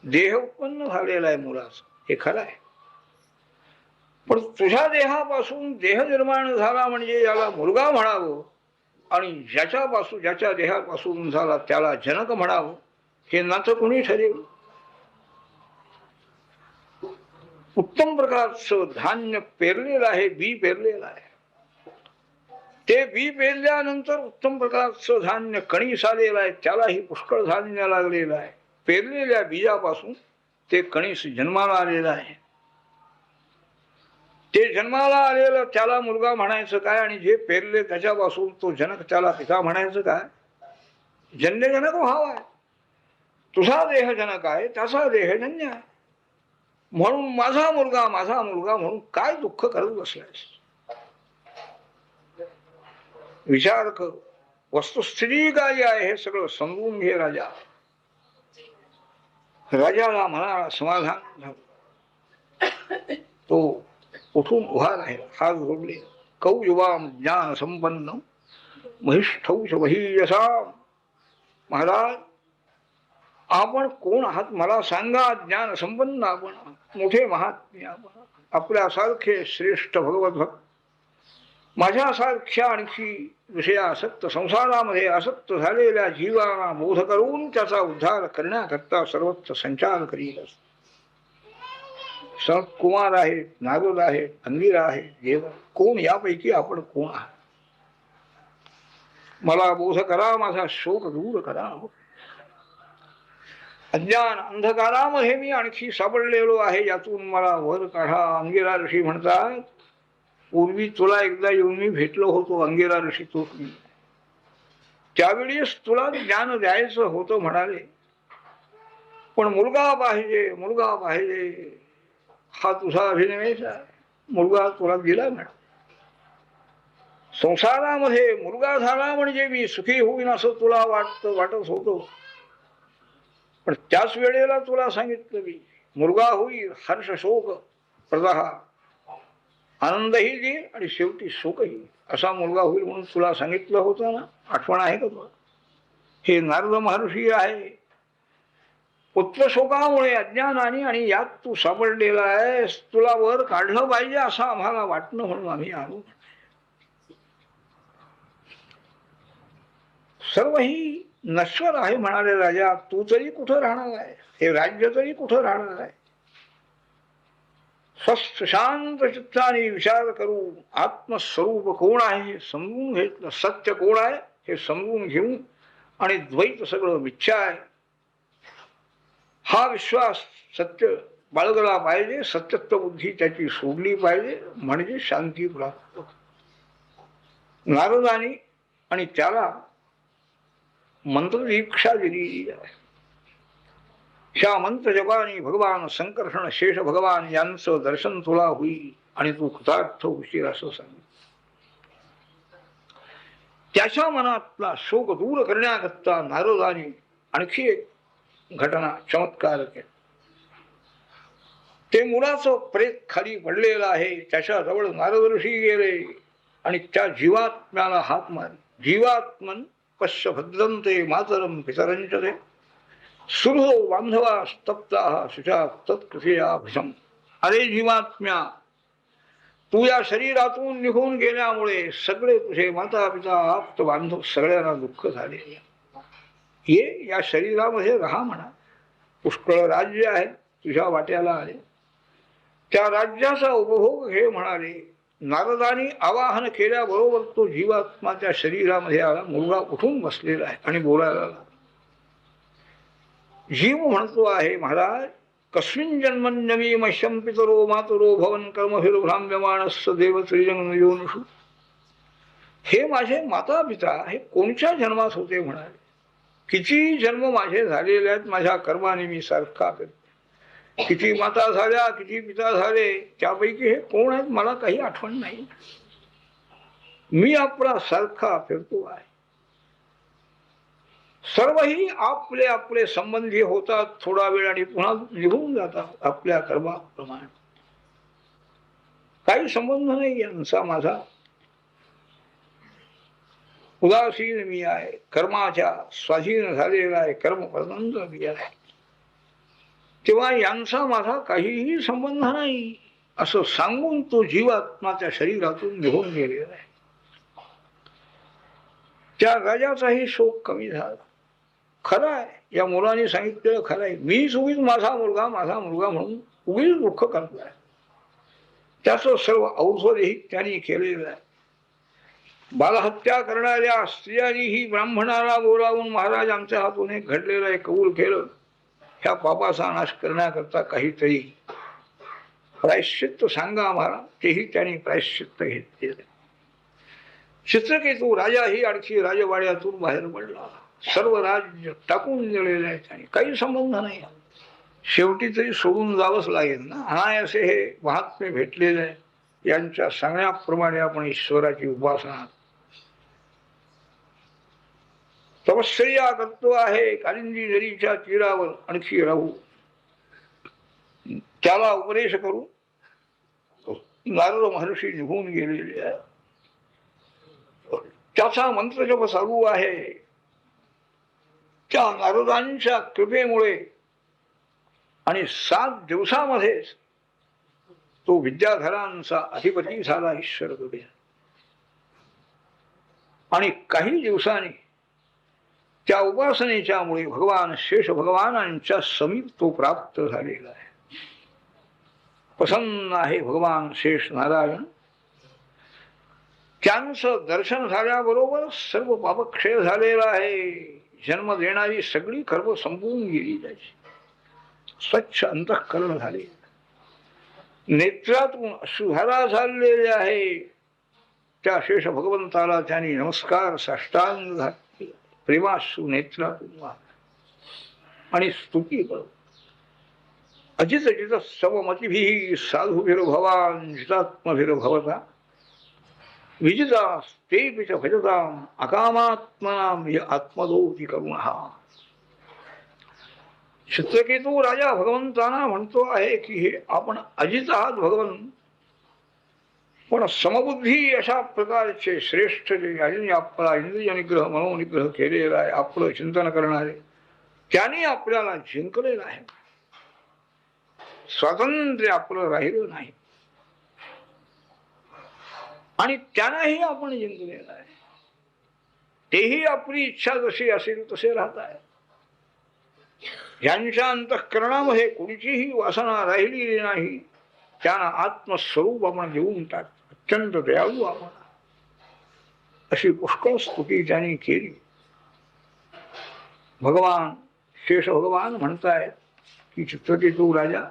देह उत्पन्न झालेला आहे मुलाचं, हे खरं आहे. पण तुझ्या देहापासून देह निर्माण झाला म्हणजे याला मुलगा म्हणावं आणि ज्याच्या देहापासून झाला त्याला जनक म्हणावं, हे नातं कोणी ठरेल? उत्तम प्रकारचं धान्य पेरलेलं आहे, बी पेरलेलं आहे. ते बी पेरल्यानंतर उत्तम प्रकारचं धान्य कणीस आलेलं आहे, त्यालाही पुष्कळ धान्य लागलेलं आहे. पेरलेल्या बीजापासून ते कणीस जन्माला आलेलं आहे. ते जन्माला आलेलं त्याला मुलगा म्हणायचं काय, आणि जे पेरले त्याच्यापासून तो जनक त्याला पिता म्हणायचं काय? जन्यजनक भाव आहे. तुझा देह जनक आहे, त्याचा देह जन्य आहे. म्हणून माझा मुलगा म्हणून काय दुःख करत बसलायस? विचार कर, वस्तुस्थिती काय आहे हे सगळं समजून घे राजा. राजाला मनाला समाधान झालं. तो उठून उभा राहील, हात जोडले. कौयुवाम ज्ञान संपन्न महिष्ठौष वहीयसा. महाराज, आपण कोण आहात मला सांगा. ज्ञान संपन्न आपण, मोठे महात्मे आपण, आपल्यासारखे श्रेष्ठ भगवत भक्त, माझ्यासारख्या आणखी विषयासक्त संसारामध्ये आसक्त झालेल्या जीवांना बोध करून त्याचा उद्धार करण्याकरता सर्वत्र संचार करीत असतो. संत कुमार आहेत, नारद आहेत, अंगिरा आहे, देव कोण, यापैकी आपण कोण आहात? मला बोध करा, माझा शोक दूर करा. अज्ञान अंधकारामध्ये मी आणखी सापडलेलो आहे, यातून मला वर काढा. अंगिरा ऋषी म्हणतात, पूर्वी तुला एकदा येऊन मी भेटलो होतो. अंगिरा ऋषी तोच मी. त्यावेळेस तुला ज्ञान द्यायचं होतं म्हणाले, पण मुलगा पाहिजे, मुलगा पाहिजे, हा तुझा अभिनयच आहे. मुलगा तुला दिला म्हणा. संसारामध्ये मुलगा झाला म्हणजे मी सुखी होईन असं तुला वाटत होतो, पण त्याच वेळेला तुला सांगितलं मी, मुलगा होईल हर्ष शोक प्रदाह, आनंदही देईल आणि शेवटी शोकही. असा मुलगा होईल म्हणून तुला सांगितलं होतं ना, आठवण आहे का तुला? हे नारद महर्षी आहे. पुत्र शोकामुळे अज्ञानाने आणि यात तू सापडलेला आहेस, तुला वर काढलं पाहिजे असं आम्हाला वाटणं म्हणून आम्ही आलो. सर्व ही नश्वर आहे म्हणाले राजा. तू तरी कुठं राहणार आहे? हे राज्य तरी कुठं राहणार आहे? स्वस्थ शांत चित्ताने विचार करू. आत्मस्वरूप कोण आहे हे समजून घेतलं, सत्य कोण आहे हे समजून घेऊन, आणि द्वैत सगळं मिथ्या आहे हा विश्वास सत्य बाळगला पाहिजे. सत्यत्व बुद्धी त्याची सोडली पाहिजे, म्हणजे शांती प्राप्त. नारदानी आणि त्याला मंत्र दीक्षा दिली आहे. ह्या मंत्र जपाने भगवान संकर्षण शेष भगवान यांचं दर्शन तुला होईल आणि तू कृतार्थ होशील असं सांगितलं. त्याच्या मनातला शोक दूर करण्याकरता नारदाने आणखी एक घटना चमत्कार केला. ते मुलाचं प्रेत खाली पडलेलं आहे, त्याच्या जवळ नारद ऋषी गेले आणि त्या जीवात्म्याला हात मारले. जीवात्मन पश्य भद्रंते मातरम पितरंचते सुहृदो बांधवा स्तप्ता शुचा तत्कृतीया भुजम. अरे जीवात्म्या, तू या शरीरातून निघून गेल्यामुळे सगळे तुझे माता पिता आप्त बांधव सगळ्यांना दुःख झाले. ये या शरीरामध्ये राहा म्हणा. पुष्कळ राज्य आहे तुझ्या वाट्याला आले, त्या राज्याचा उपभोग घे म्हणाले. नारदानी आवाहन केल्याबरोबर तो जीवात्माच्या शरीरामध्ये आला. मुलगा उठून बसलेला आहे आणि बोलायला लागला. जीव म्हणतो आहे, महाराज, कस्मिन जन्मन्यमी मह्यम पितरो मातरो भवन कर्मभिर्भ्राम्यमाणस्य देव त्रिजन्मयोनिषु. हे माझे माता पिता हे कोणत्या जन्मात होते म्हणाले. किती जन्म माझे झालेले आहेत, माझ्या कर्माने मी सारखा करतो. किती माता झाल्या, किती पिता झाले, त्यापैकी हे कोण आहेत मला काही आठवण नाही. मी आपला सारखा फिरतो आहे. सर्वही आपले आपले संबंधी होतात, थोडा वेळ आणि पुन्हा निघून जातात आपल्या कर्माप्रमाणे. काही संबंध नाही यांचा माझा. उदासीन मी आहे, कर्माच्या स्वाधीन झालेला आहे, कर्म परतंत्र मी आहे, तेव्हा यांचा माझा काहीही संबंध नाही असं सांगून तो जीवात्माच्या शरीरातून निघून गेलेला आहे. त्या राजाचाही शोक कमी झाला. खरं आहे, या मुलाने सांगितलेलं खरं आहे. मीच उगीच माझा मुलगा म्हणून उगीच दुःख करतोय. त्याचं सर्व औषधही त्यांनी केलेलं आहे. बालहत्या करणाऱ्या स्त्रियांनीही ब्राह्मणाला बोलावून महाराज आमच्या हातून हे घडलेलं आहे कबूल केलं. ह्या पापाचा नाश करण्याकरता काहीतरी प्रायश्चित्त सांगा आम्हाला. तेही त्यांनी प्रायश्चित्त घेतलेलं. चित्रकेतू राजाही आणखी राजवाड्यातून बाहेर पडला. सर्व राज्य टाकून दिलेले आहे त्याने, काही संबंध नाही. शेवटी तरी सोडून जावंच लागेल ना. अनायासे हे महात्मे भेटलेले आहे. यांच्या सांगण्याप्रमाणे आपण ईश्वराची उपासना तपश्चर्या करतो आहे. कालिंदी नदीच्या तीरावर आणखी राहू, त्याला उपदेश करू, नारद महर्षी निघून गेलेले आहे. त्याचा मंत्रजप चालू आहे. त्या नारदांच्या कृपेमुळे आणि 7 दिवसामध्येच तो विद्याधरांचा अधिपती झाला ईश्वर कृपे. आणि काही दिवसांनी त्या उपासनेच्या मुळे भगवान शेष भगवानांच्या समीप तो प्राप्त झालेला आहे. प्रसन्न आहे भगवान शेष नारायण. त्यांचं दर्शन झाल्याबरोबर सर्व पापक्षय झालेला आहे. जन्म देणारी सगळी कर्म संपवून गेली त्याची. स्वच्छ अंतःकरण झाले. नेत्रातून अश्रुधारा झालेले आहे. त्या शेष भगवंताला त्यांनी नमस्कार साष्टांग घातले. प्रेमाश्रू नेत्रातून आणि स्तुती करत अजित जित सममतिभिः साधुभिर्भवान् जितात्मभिर्भवता विजितास् तेऽपि च भजताम् अकामात्मनां य आत्मदोति करुणः. चित्रकेतू राजा भगवंतांना म्हणतो आहे की हे आपण अजित आहात भगवंत, पण समबुद्धी अशा प्रकारचे श्रेष्ठ जे यांनी आपला इंद्रिय निग्रह मनोनिग्रह केलेला आहे, आपलं चिंतन करणारे, त्यांनी आपल्याला जिंकलेलं आहे. स्वातंत्र्य आपलं राहिलं नाही आणि त्यांनाही आपण जिंकलेलं आहे. तेही आपली इच्छा जशी असेल तसे राहत आहे. ज्यांच्या अंतःकरणामध्ये कोणतीही वासना राहिलेली नाही त्यांना आत्मस्वरूप आपण देऊन टाक. अत्यंत दयाळू आपण, अशी पुष्कळ स्तुती त्यांनी केली. भगवान शेष भगवान म्हणतायत की चित्रकेतू राजा,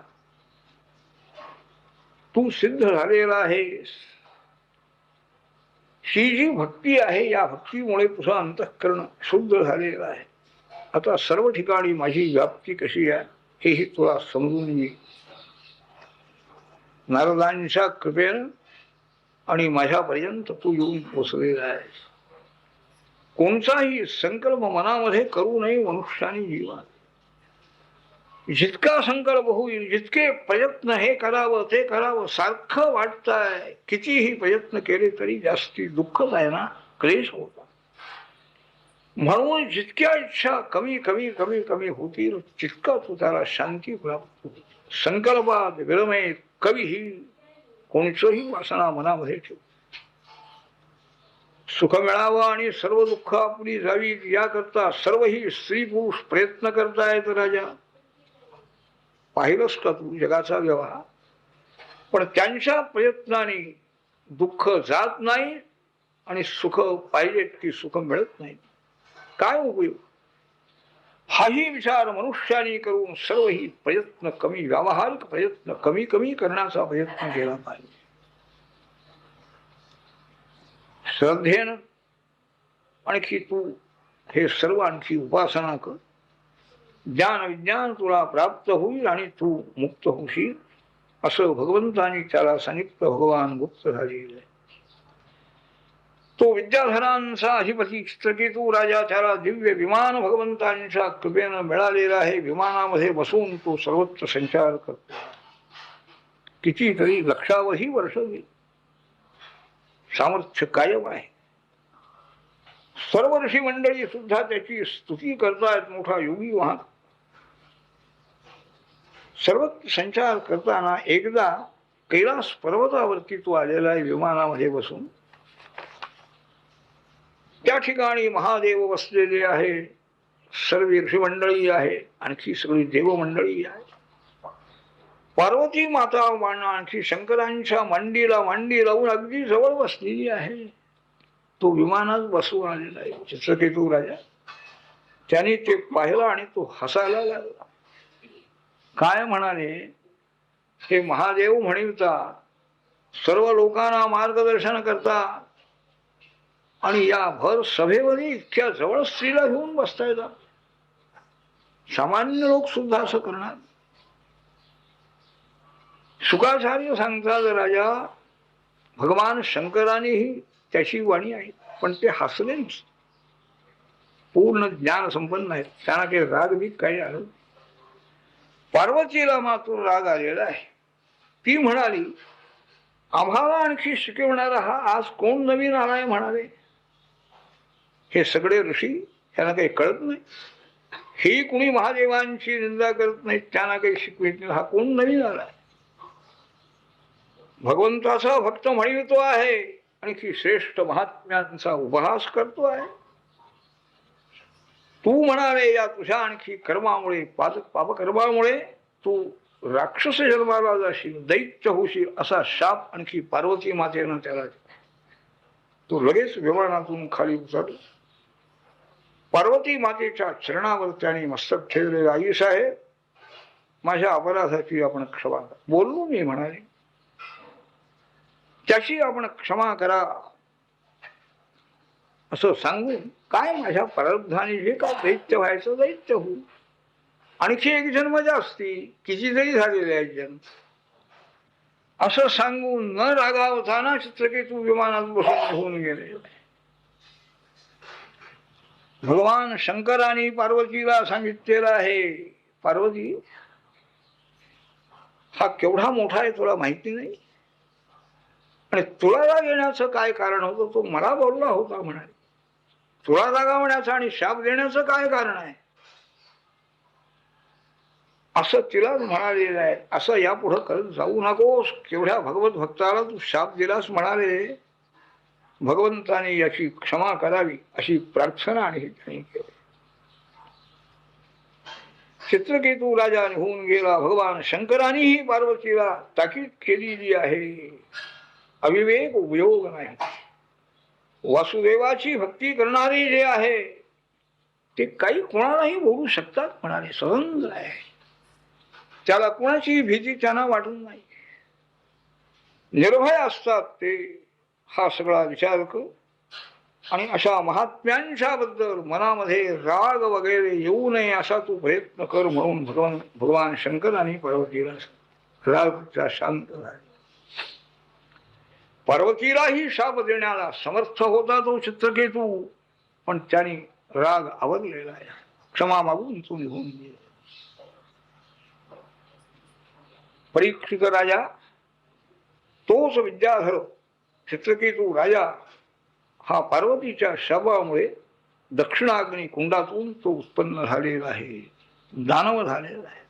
तू सिद्ध झालेला आहेस. ही जी भक्ती आहे या भक्तीमुळे तुझं अंतःकरण शुद्ध झालेलं आहे. आता सर्व ठिकाणी माझी व्याप्ती कशी आहे हेही तुला समजून घे. नारदांच्या कृपेनं आणि माझ्यापर्यंत तू येऊन पोचलेला आहेस. कोणताही संकल्प मनामध्ये करू नये मनुष्याने जीवात. जितका संकल्प होईल, जितके प्रयत्न हे करावं ते करावं सारखं वाटतंय, कितीही प्रयत्न केले तरी जास्ती दुःखच आहे ना, क्लेश होता. म्हणून जितक्या इच्छा कमी कमी कमी कमी होतील तितका तू त्याला शांती प्राप्त होईल. संकल्पात विरमे कवीही कोणचंही वासना मनामध्ये ठेव. सुख मिळावं आणि सर्व दुःख आपली जावीत याकरता सर्वही स्त्री पुरुष प्रयत्न करतायत राजा. पाहिलंस का तू जगाचा व्यवहार? पण त्यांच्या प्रयत्नाने दुःख जात नाही आणि सुख पाहिजे की सुख मिळत नाही. काय उपयोग? हाही विचार मनुष्याने करून सर्वही प्रयत्न कमी, व्यावहारिक प्रयत्न कमी कमी करण्याचा प्रयत्न केला पाहिजे. श्रद्धेनं आणखी तू हे सर्व आणखी उपासना कर. ज्ञान विज्ञान तुला प्राप्त होईल आणि तू मुक्त होशील, असं भगवंतांनी त्याला सांगितलं. भगवान मुक्त झालेले. तो विद्याधरांचा अधिपती चित्रकेतू राजा, त्याला दिव्य विमान भगवंतांच्या कृपेनं मिळालेलं आहे. विमानामध्ये बसून तो सर्वत्र संचार करतो. कितीतरी लक्षावधी वर्ष गेली. सामर्थ्य कायम आहे. सर्व ऋषी मंडळी सुद्धा त्याची स्तुती करतायत. मोठा योगी वाहन सर्वत्र संचार करताना एकदा कैलास पर्वतावरती तो आलेला आहे विमानामध्ये बसून. त्या ठिकाणी महादेव बसलेले आहे, सर्व ऋषी मंडळी आहे, आणखी सगळी देवमंडळी आहे. पार्वती माता आणखी शंकरांच्या मांडीला मांडी लावून अगदी जवळ बसलेली आहे. तो विमानात बसून आलेला आहे चित्रकेतू राजा. त्याने ते पाहिलं आणि तो हसायला लागला. काय म्हणाले? हे महादेव म्हणता सर्व लोकांना मार्गदर्शन करता आणि या भर सभेमध्ये इतक्या जवळ स्त्रीला घेऊन बसता येतात. सामान्य लोक सुद्धा असं करणार? शुकाचार्य सांगतात राजा, भगवान शंकरानेही त्याची वाणी आहे, पण ते हसले नाही. पूर्ण ज्ञान संपन्न आहेत, त्यांना काही राग बी काही आलं. पार्वतीला मात्र राग आलेला आहे. ती म्हणाली आम्हाला आणखी शिकवणारा हा आज कोण नवीन आलाय म्हणाले. हे सगळे ऋषी यांना काही कळत नाही. ही कुणी महादेवांची निंदा करत नाही, त्यांना काही शिकवित नाही. हा कोण नवीन आलाय. भगवंताचा भक्त म्हणतो आहे, आणखी श्रेष्ठ महात्म्यांचा उपहास करतो आहे. तू म्हणाले या तुझ्या आणखी कर्मामुळे, पापकर्मामुळे तू राक्षस जन्माला जाशील, दैत्य होशील, असा शाप आणखी पार्वती मातेनं त्याला. तो लगेच विमानातून खाली उतरला. पार्वती मातेच्या चरणावर त्याने मस्तक ठेवले. आई साहेब, माझ्या अपराधाची आपण क्षमा करा. बोललो मी म्हणाले, त्याची आपण क्षमा करा असं सांगून, काय माझ्या प्रारब्धाने जे का दैत्य व्हायचं दैत्य होऊ, आणखी एक जन्म जास्ती, कितीतरी झालेले आहेत जन्म, असं सांगून न रागावताना चित्रकेतू विमानात बसून होऊन गेले. भगवान शंकराने पार्वतीला सांगितलेलं आहे, पार्वती हा केवढा मोठा आहे तुला माहिती नाही, आणि तुला राग येण्याचं काय कारण होतं तो मला बोलला होता म्हणाले. तुला रागावण्याचं आणि शाप देण्याचं काय कारण आहे असं तिला म्हणालेलं आहे. असं यापुढं करत जाऊ नकोस. केवढ्या भगवत भक्ताला तू शाप दिलास म्हणाले. भगवंताने याची क्षमा करावी अशी प्रार्थना आणि त्यांनी केली. चित्रकेतू राजा निघून गेला. भगवान शंकरांनीही पार्वतीला ताकीद केलेली आहे, अविवेक उपयोग नाही. वासुदेवाची भक्ती करणारे जे आहे ते काही कोणालाही बोलू शकतात म्हणाले, स्वतंत्र आहे. त्याला कोणाची भीती त्यांना वाटत नाही, निर्भय असतात ते. हा सगळा विचार कर आणि अशा महात्म्यांच्या बद्दल मनामध्ये राग वगैरे येऊ नये असा तू प्रयत्न कर म्हणून भगवान शंकरांनी पार्वतीला रागचा शांत झाला. पार्वतीलाही शाप देण्याला समर्थ होता तो चित्रकेतू, पण त्याने राग आवरलेला आहे. क्षमा मागून तू निघून गेला. परीक्षित राजा तोच विद्याधर चित्रकेतू राजा हा पार्वतीच्या शापामुळे दक्षिणाग्नी कुंडातून तो उत्पन्न झालेला आहे, दानव झालेला आहे.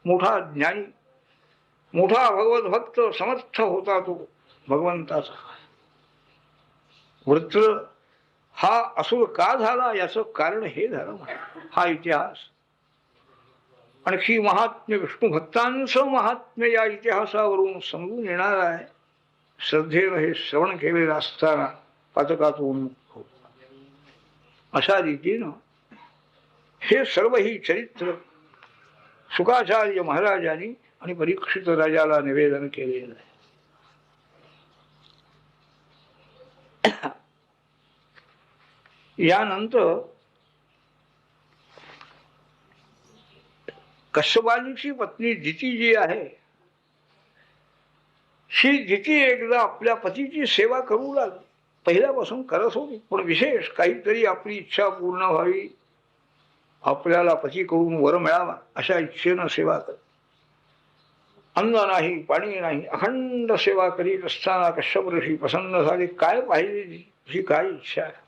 मोठा ज्ञानी, मोठा भगवत भक्त समर्थ होता तो भगवंताचा. वृत्र हा असुर का झाला याचं कारण हे झालं. हा इतिहास आणखी महात्म्य, विष्णू भक्तांचं महात्म्य या इतिहासावरून समजून येणार आहे. श्रद्धेनं हे श्रवण केलेलं असताना पातकातून अशा रीतीनं हे सर्व ही चरित्र शुकाचार्य महाराजांनी आणि परीक्षित राजाला निवेदन केलेलं आहे. यानंतर कश्यपाची पत्नी दिती जी आहे, ही दिती एकदा आपल्या पतीची सेवा करू लागली. पहिल्यापासून करत होती, पण विशेष काहीतरी आपली इच्छा पूर्ण व्हावी, आपल्याला पतीकडून वर मिळावा अशा इच्छेनं सेवा कर. अन्न नाही, पाणी नाही, अखंड सेवा करीत असताना कश्यप ऋषी प्रसन्न झाले. काय पाहिजे तुझी काय इच्छा आहे?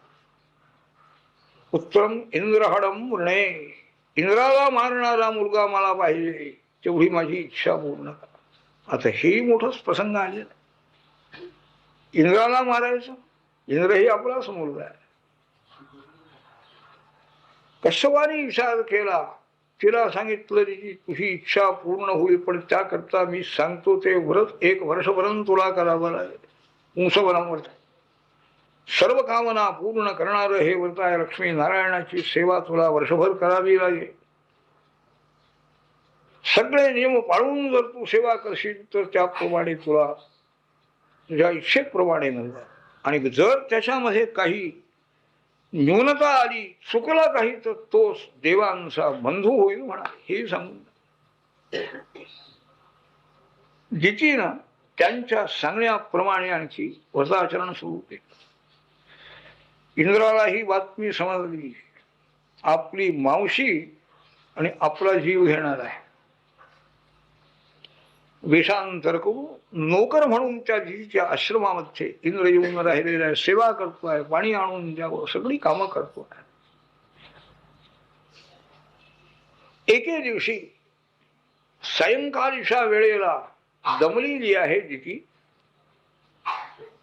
उत्तम इंद्रहडम मृणे, इंद्राला मारणारा मुलगा मला पाहिजे, तेवढी माझी इच्छा पूर्ण करा. आता हेही मोठंच प्रसंग आलेला. इंद्राला मारायचं, इंद्रही आपलाच मुलगा आहे. कश्यपाने विचार केला, तिला सांगितलं की तुझी इच्छा पूर्ण होईल, पण त्याकरता मी सांगतो ते व्रत 1 वर्षपर्यंत तुला करावं लागेल. उंचवनावर सर्व कामना पूर्ण करणारं हे व्रत आहे. लक्ष्मी नारायणाची सेवा तुला वर्षभर करावी लागेल. सगळे नियम पाळून जर तू सेवा करशील तर त्याप्रमाणे तुला तुझ्या इच्छेप्रमाणे मिळणार. आणि जर त्याच्यामध्ये काही न्यूनता आली, चुकला काही, तर तो देवांचा बंधू होईल म्हणा, हे सांगून दितीनं त्यांच्या सांगण्याप्रमाणे आणखी व्रताचरण सुरू केलं. इंद्राला ही बातमी समजली, आपली मावशी आणि आपला जीव घेणार आहे. वेषांतर करू नोकर म्हणून त्या जिजीच्या आश्रमामध्ये इंद्र येऊन राहिलेला आहे, सेवा करतोय, पाणी आणून द्यावं, सगळी कामं करतोय. एके दिवशी सायंकाळच्या वेळेला दमलेली आहे जिजी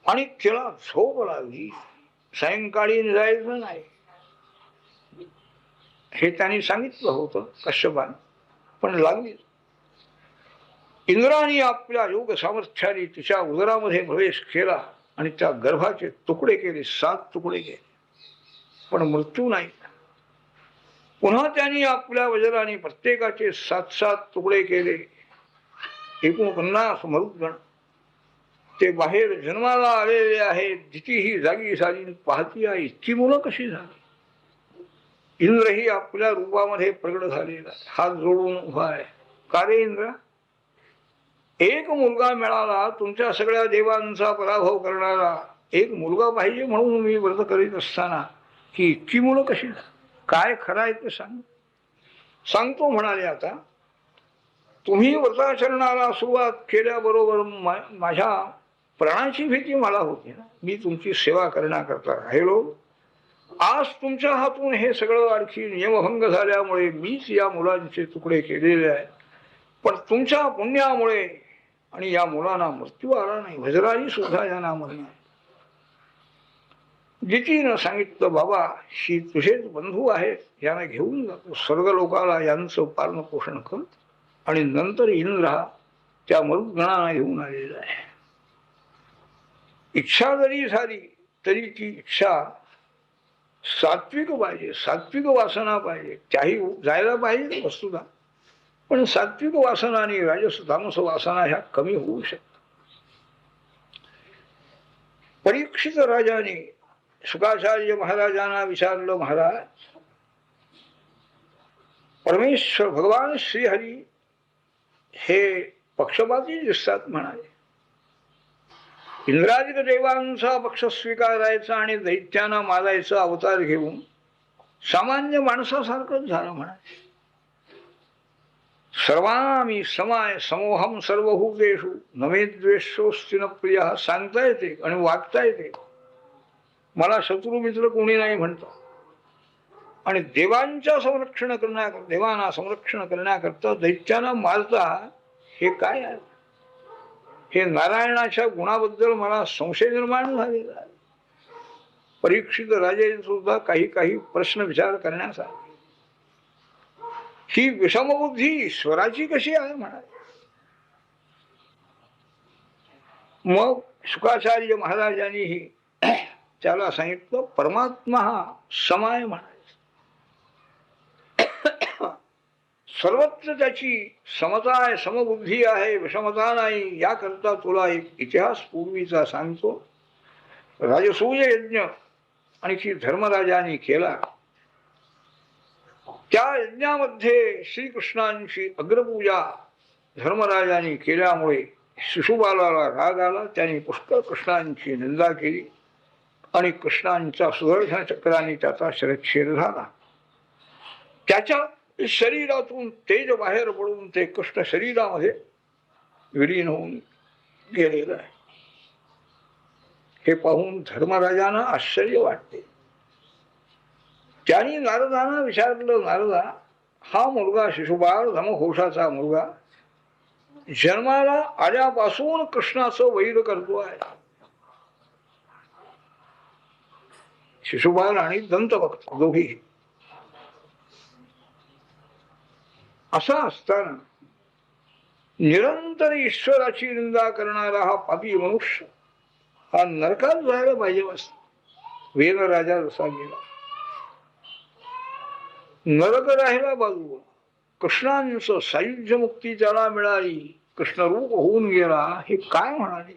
आणि तिला झोप लागली. सायंकाळी जायचं नाही हे त्यांनी सांगितलं होतं कश्यपाने, पण लागली. इंद्राने आपल्या योग सामर्थ्याने तिच्या उदरामध्ये प्रवेश केला आणि त्या गर्भाचे तुकडे केले, 7 तुकडे केले, पण मृत्यू नाही. पुन्हा त्यांनी आपल्या वज्राने प्रत्येकाचे 7-7 तुकडे केले, 49 मरुद्गण. ते बाहेर जन्माला आलेले आहेत. जिती ही जागी झाली पाहती आहे, इतकी मुलं कशी झाली. इंद्रही आपल्या रूपामध्ये प्रगट झालेला, हात जोडून उभा आहे. का रे इंद्र, एक मुलगा मिळाला, तुमच्या सगळ्या देवांचा पराभव करणारा एक मुलगा पाहिजे म्हणून मी व्रत करीत असताना ही इतकी मुलं कशी झाली. काय खरं आहे ते सांगतो म्हणाले. आता तुम्ही व्रताचरणाला सुरुवात केल्याबरोबर माझ्या प्राणाची भीती मला होती ना. मी तुमची सेवा करण्याकरता राहिलो. आज तुमच्या हातून हे सगळं आणखी नियमभंग झाल्यामुळे मीच या मुलांचे तुकडे केलेले आहेत, पण तुमच्या पुण्यामुळे आणि या मुलांना मृत्यू आला नाही, वज्रानी सुद्धा यांना मरणार. जितीनं सांगितलं, बाबा ही तुझेच बंधू आहेत, यांना घेऊन जातो स्वर्गलोकाला, यांचं पालन पोषण कर. आणि नंतर इंद्र हा त्या मरुद्गणांना घेऊन आलेला आहे. इच्छा जरी झाली तरी ती इच्छा सात्विक पाहिजे, सात्विक वासना पाहिजे. त्याही जायला पाहिजे वस्तुता, पण सात्विक वासना आणि राजस तामस वासना ह्या कमी होऊ शकतात. परीक्षित राजाने शुकाचार्य महाराजांना विचारलं, महाराज परमेश्वर भगवान श्रीहरी हे पक्षपाती दिसतात म्हणाले. इंद्रादिक देवांचा पक्ष स्वीकारायचा आणि दैत्यांना मारायचा अवतार घेऊन सामान्य माणसासारखंच झालं म्हणाले. सर्वामी समाय समोहम सर्वभूतेषु नमे द्वेषोस्ति न प्रिय सांगता येते आणि वागता येते. मला शत्रू मित्र कोणी नाही म्हणतो. आणि देवांना संरक्षण करण्याकरता दैत्यांना मारता, हे काय आहे. हे नारायणाच्या गुणाबद्दल मला संशय निर्माण झालेला आहे. परीक्षित राजे सुद्धा काही प्रश्न विचार करण्याचा, ही विषमबुद्धी ईश्वराची कशी आहे म्हणाले. मग शुकाचार्य महाराजांनीही त्याला सांगितलं, परमात्मा हा समाय म्हणाले. सर्वत्र त्याची समता आहे, समबुद्धी आहे, विषमता नाही. याकरता तुला एक इतिहास पूर्वीचा सांगतो. राजसूय यज्ञ आणखी धर्मराजाने केला. त्या यज्ञामध्ये श्रीकृष्णांची अग्रपूजा धर्मराजाने केल्यामुळे शिशुपालाला राग आला. त्याने पुष्कळ कृष्णांची निंदा केली आणि कृष्णांचा सुदर्शन चक्राने त्याचा शिरच्छेद झाला. त्याच्या शरीरातून तेज बाहेर पडून ते कृष्ण शरीरामध्ये विलीन होऊन गेलेलं आहे. हे पाहून धर्मराजांना आश्चर्य वाटते. त्यांनी नारदांना विचारलं, नारदा, हा मुलगा शिशुपाल धमघोषाचा मुलगा जन्माला आल्यापासून कृष्णाचं वैर करतो आहे. शिशुपाल आणि दंतभक्त दोघेही. असा असताना निरंतर ईश्वराची निंदा करणारा हा पापी मनुष्य हा नरकात जायला पाहिजे. वेद राजा जसा गेला, नरक राहिला बाजूला. कृष्णांचं सायुज्य मुक्ती त्याला मिळाली, कृष्णरूप होऊन गेला. हे काय म्हणाले.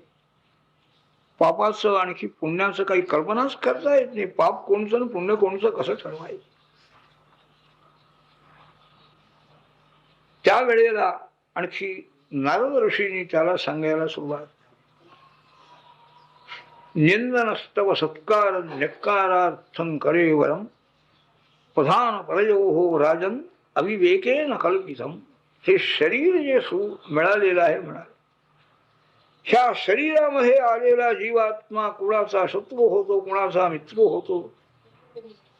पापाचं आणखी पुण्याचं काही कल्पनाच करता येत नाही. पाप कोणचं आणि पुण्य कोणचं कसं ठरवायचं. त्यावेळेला आणखी नारद ऋषींनी त्याला सांगायला सुरुवात, निंदनस्तव सत्कार न्यक्कारार्थं करे वरम प्रधान परयोहो राजन अविवेकेन कल्पितम. हे शरीर जे मिळालेलं आहे म्हणाले, ह्या शरीरामध्ये आलेला जीवात्मा कुणाचा शत्रू होतो, कुणाचा मित्र होतो.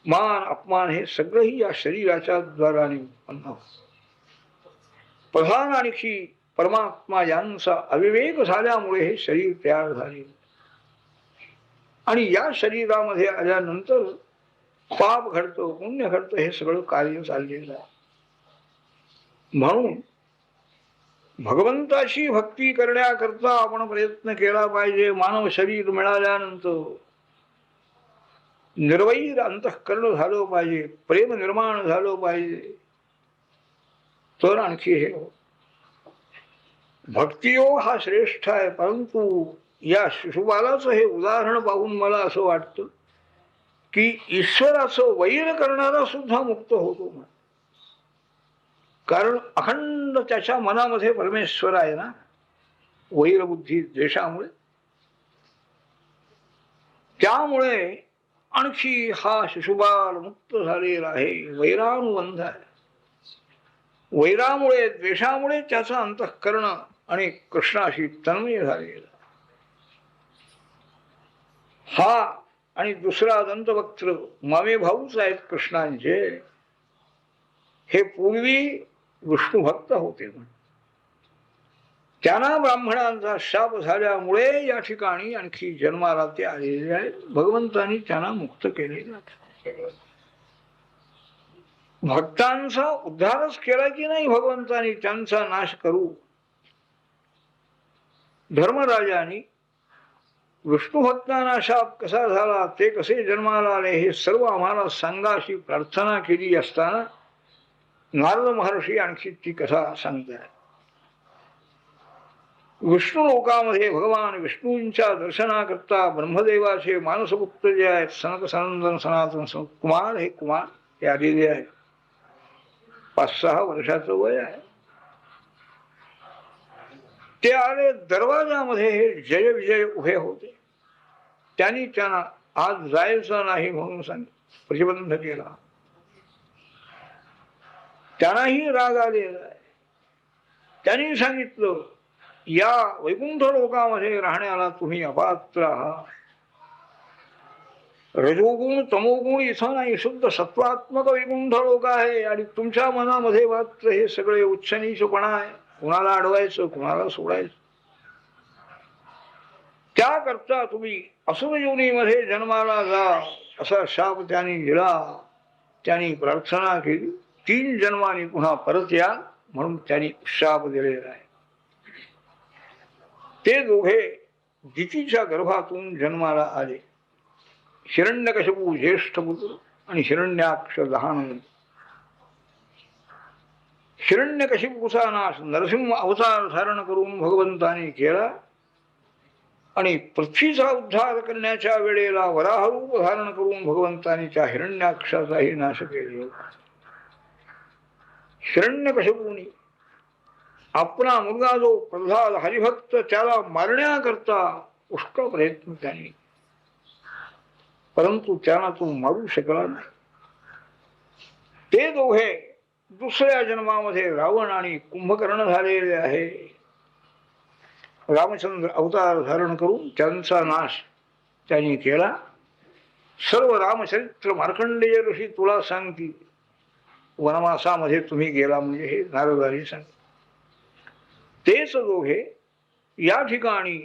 मान अपमान हे सगळंही या शरीराच्या द्वाराने उत्पन्न होतं. प्रधान आणखी परमात्मा यांचा अविवेक झाल्यामुळे हे शरीर तयार झाले आणि या शरीरामध्ये आल्यानंतर पाप घडतं, पुण्य घडतं, हे सगळं कार्य चाललेलं आहे. म्हणून भगवंताची भक्ती करण्याकरता आपण प्रयत्न केला पाहिजे. मानव शरीर मिळाल्यानंतर निर्वैर अंतःकरण झालं पाहिजे, प्रेम निर्माण झालं पाहिजे, तर आणखी हे हो. भक्तियोग हा श्रेष्ठ आहे. परंतु या शिशुपालाचं हे उदाहरण पाहून मला असं वाटतं की ईश्वराचं वैर करणारा सुद्धा मुक्त होतो. कारण अखंड त्याच्या मनामध्ये परमेश्वर आहे ना, वैरबुद्धी द्वेषामुळे. त्यामुळे आणखी हा शिशुपाल मुक्त झालेला आहे. वैरानुबंध आहे. वैरामुळे द्वेषामुळे त्याचं अंतःकरण आणि कृष्णाशी तन्मय झालेला. हा आणि दुसरा दंतवक्त्र मामे भाऊच आहेत कृष्णांचे. हे पूर्वी विष्णू भक्त होते. त्यांना ब्राह्मणांचा शाप झाल्यामुळे या ठिकाणी आणखी जन्माला ते आलेले आहेत. भगवंतांनी त्यांना मुक्त केलेला. भक्तांचा उद्धारच केला की नाही भगवंतांनी, त्यांचा नाश करू. धर्मराजांनी विष्णू भक्तांना शाप कसा झाला, ते कसे जन्माला आले, हे सर्व आम्हाला सांगा अशी प्रार्थना केली असताना नारद महर्षी आणखी ती कथा सांगतात. विष्णू लोकामध्ये भगवान विष्णूंच्या दर्शनाकरता ब्रह्मदेवाचे मानसपुत्र जे आहेत सनक सनंदन सनातन कुमार, हे कुमार ते आलेले आहेत. 5-6 वर्षाचं वय आहे. ते आले. दरवाजामध्ये हे जय विजय उभे होते. त्यांनी त्यांना आज जायचं नाही म्हणून प्रतिबंध केला. त्यांनाही राग आलेला आहे. त्यांनी सांगितलं, या वैकुंठ लोकामध्ये राहण्याला तुम्ही अपात्र आहात. रजोगुण तमोगुण इथं नाही, शुद्ध सत्वात्मक वैकुंठ लोक आहे आणि तुमच्या मनामध्ये मात्र हे सगळे उच्चनीचपणा आहे. कुणाला अडवायचं, कुणाला सोडायचं. त्याकरता तुम्ही असुर योनीमध्ये जन्माला जा असा शाप त्यांनी दिला. त्यांनी प्रार्थना केली, 3 जन्मांनी पुन्हा परत या म्हणून त्यांनी शाप दिलेला आहे. ते दोघे दितीच्या गर्भातून जन्माला आले. हिरण्यकशिपू ज्येष्ठ पुत्र आणि हिरण्याक्ष लहान. हिरण्यकशिपूचा नाश नरसिंह अवतार धारण करून भगवंतांनी केला आणि पृथ्वीचा उद्धार करण्याच्या वेळेला वराहरूप धारण करून भगवंतांनी त्या हिरण्याक्षाचाही नाश केला. हिरण्यकशिपूनी आपला मुलगा जो प्रल्हाद हरिभक्त त्याला मारण्याकरता पुष्कळ प्रयत्न त्यांनी, परंतु त्यांना तो मारू शकला नाही. ते दोघे दुसऱ्या जन्मामध्ये रावण आणि कुंभकर्ण झालेले आहे. रामचंद्र अवतार धारण करून त्यांचा नाश त्यांनी केला. सर्व रामचरित्र मार्कंडेय ऋषी तुला सांगती, वनवासामध्ये तुम्ही गेला म्हणजे हे नारदांनी सांग. तेच दोघे या ठिकाणी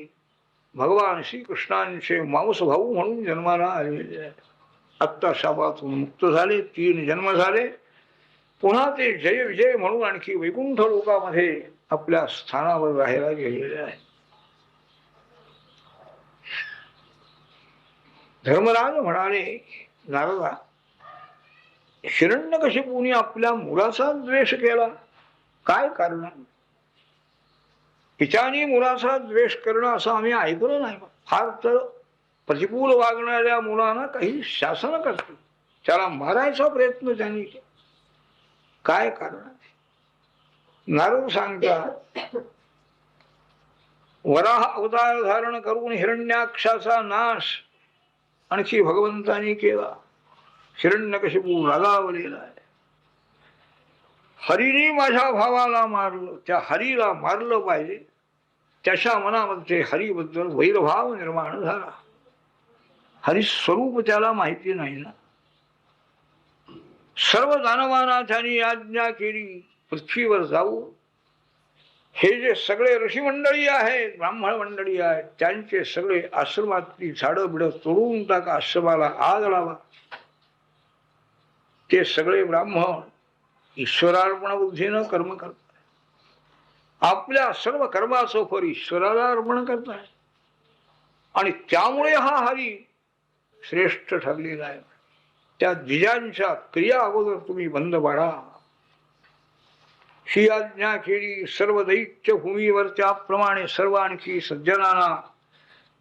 भगवान श्रीकृष्णांचे मावस भाऊ म्हणून जन्माला आलेले आहेत. आत्ता शापातून मुक्त झाले. 3 जन्म झाले. पुन्हा ते जय विजय म्हणून आणखी वैकुंठ लोकामध्ये आपल्या स्थानावर राहायला गेलेले आहे. धर्मराज म्हणाले, नारदा, हिरण्यकशिपूने आपल्या मुलाचा द्वेष केला, काय कारण? पित्याने मुलाचा द्वेष करणं असं आम्ही ऐकलं नाही. फार तर प्रतिकूल वागणाऱ्या मुलांना काही शासन करते, त्याला मारायचा प्रयत्न त्यांनी केला. काय कारण? नारद सांगतात, वराह अवतार धारण करून हिरण्याक्षाचा नाश आणखी भगवंतांनी केला. हिरण्यकशिपू रागावलेला आहे. हरीने माझ्या भावाला मारलं, त्या हरीला मारलं पाहिजे त्याच्या मनामध्ये हरीबद्दल वैरभाव निर्माण झाला. हरिस्वरूप त्याला माहिती नाही ना. सर्व दानवांना त्यांनी आज्ञा केली पृथ्वीवर जाऊ. हे जे सगळे ऋषी मंडळी आहेत, ब्राह्मण मंडळी आहेत, त्यांचे सगळे आश्रमातली झाडं बिडं तोडून टाका, आश्रमाला आग लावा. ते सगळे ब्राह्मण ईश्वरार्पण बुद्धीनं कर्म करतात. आपल्या सर्व कर्माचं फळ ईश्वराला अर्पण करतात. आणि त्यामुळे हा हरी श्रेष्ठ ठरलेला आहे. त्या द्विजांच्या क्रिया अगोदर तुम्ही बंद पाडा. ही आज्ञा केली. सर्व दैत्य भूमीवर त्याप्रमाणे सर्व आणखी सज्जनांना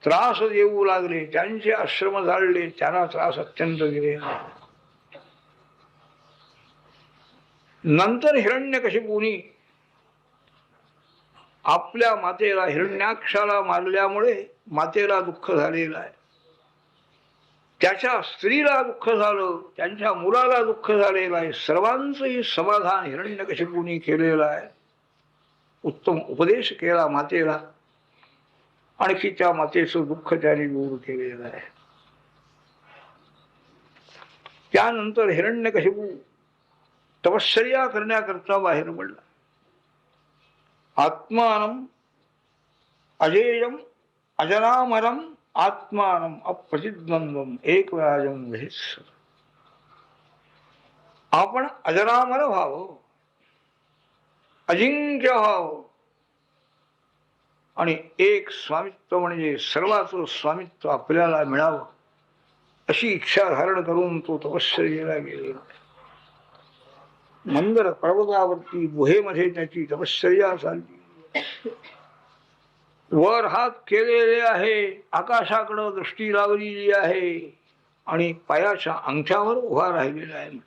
त्रास देऊ लागले. त्यांचे आश्रम जाळले. त्यांना त्रास अत्यंत दिले. नंतर हिरण्यकशिपुनी आपल्या मातेला हिरण्याक्षाला मारल्यामुळे मातेला दुःख झालेलं आहे. त्याच्या स्त्रीला दुःख झालं. त्यांच्या मुलाला दुःख झालेलं आहे. सर्वांचंही समाधान हिरण्यकशिपुनी केलेलं आहे. उत्तम उपदेश केला मातेला. आणखी त्या मातेचं दुःख त्याने दूर केलेलं आहे. त्यानंतर हिरण्यकशिपू तपश्चर्या करण्याकरता बाहेर पडला. आत्मानम अजेयम अजरामरम आत्मानम अप्रतिद्वंद्वम एक व्याजम विहित. आपण अजरामर व्हावं, अजिंक्य व्हावं आणि एक स्वामित्व म्हणजे सर्वाचं स्वामित्व आपल्याला मिळावं अशी इच्छा धारण करून तो तपश्चर्येला गेलेला. मंदर पर्वतावरती गुहेमध्ये त्याची तपश्चर्या चालली. वर हात केलेले आहे, आकाशाकडे दृष्टी लावलेली आहे आणि पायाच्या अंगठ्यावर उभा राहिलेला आहे.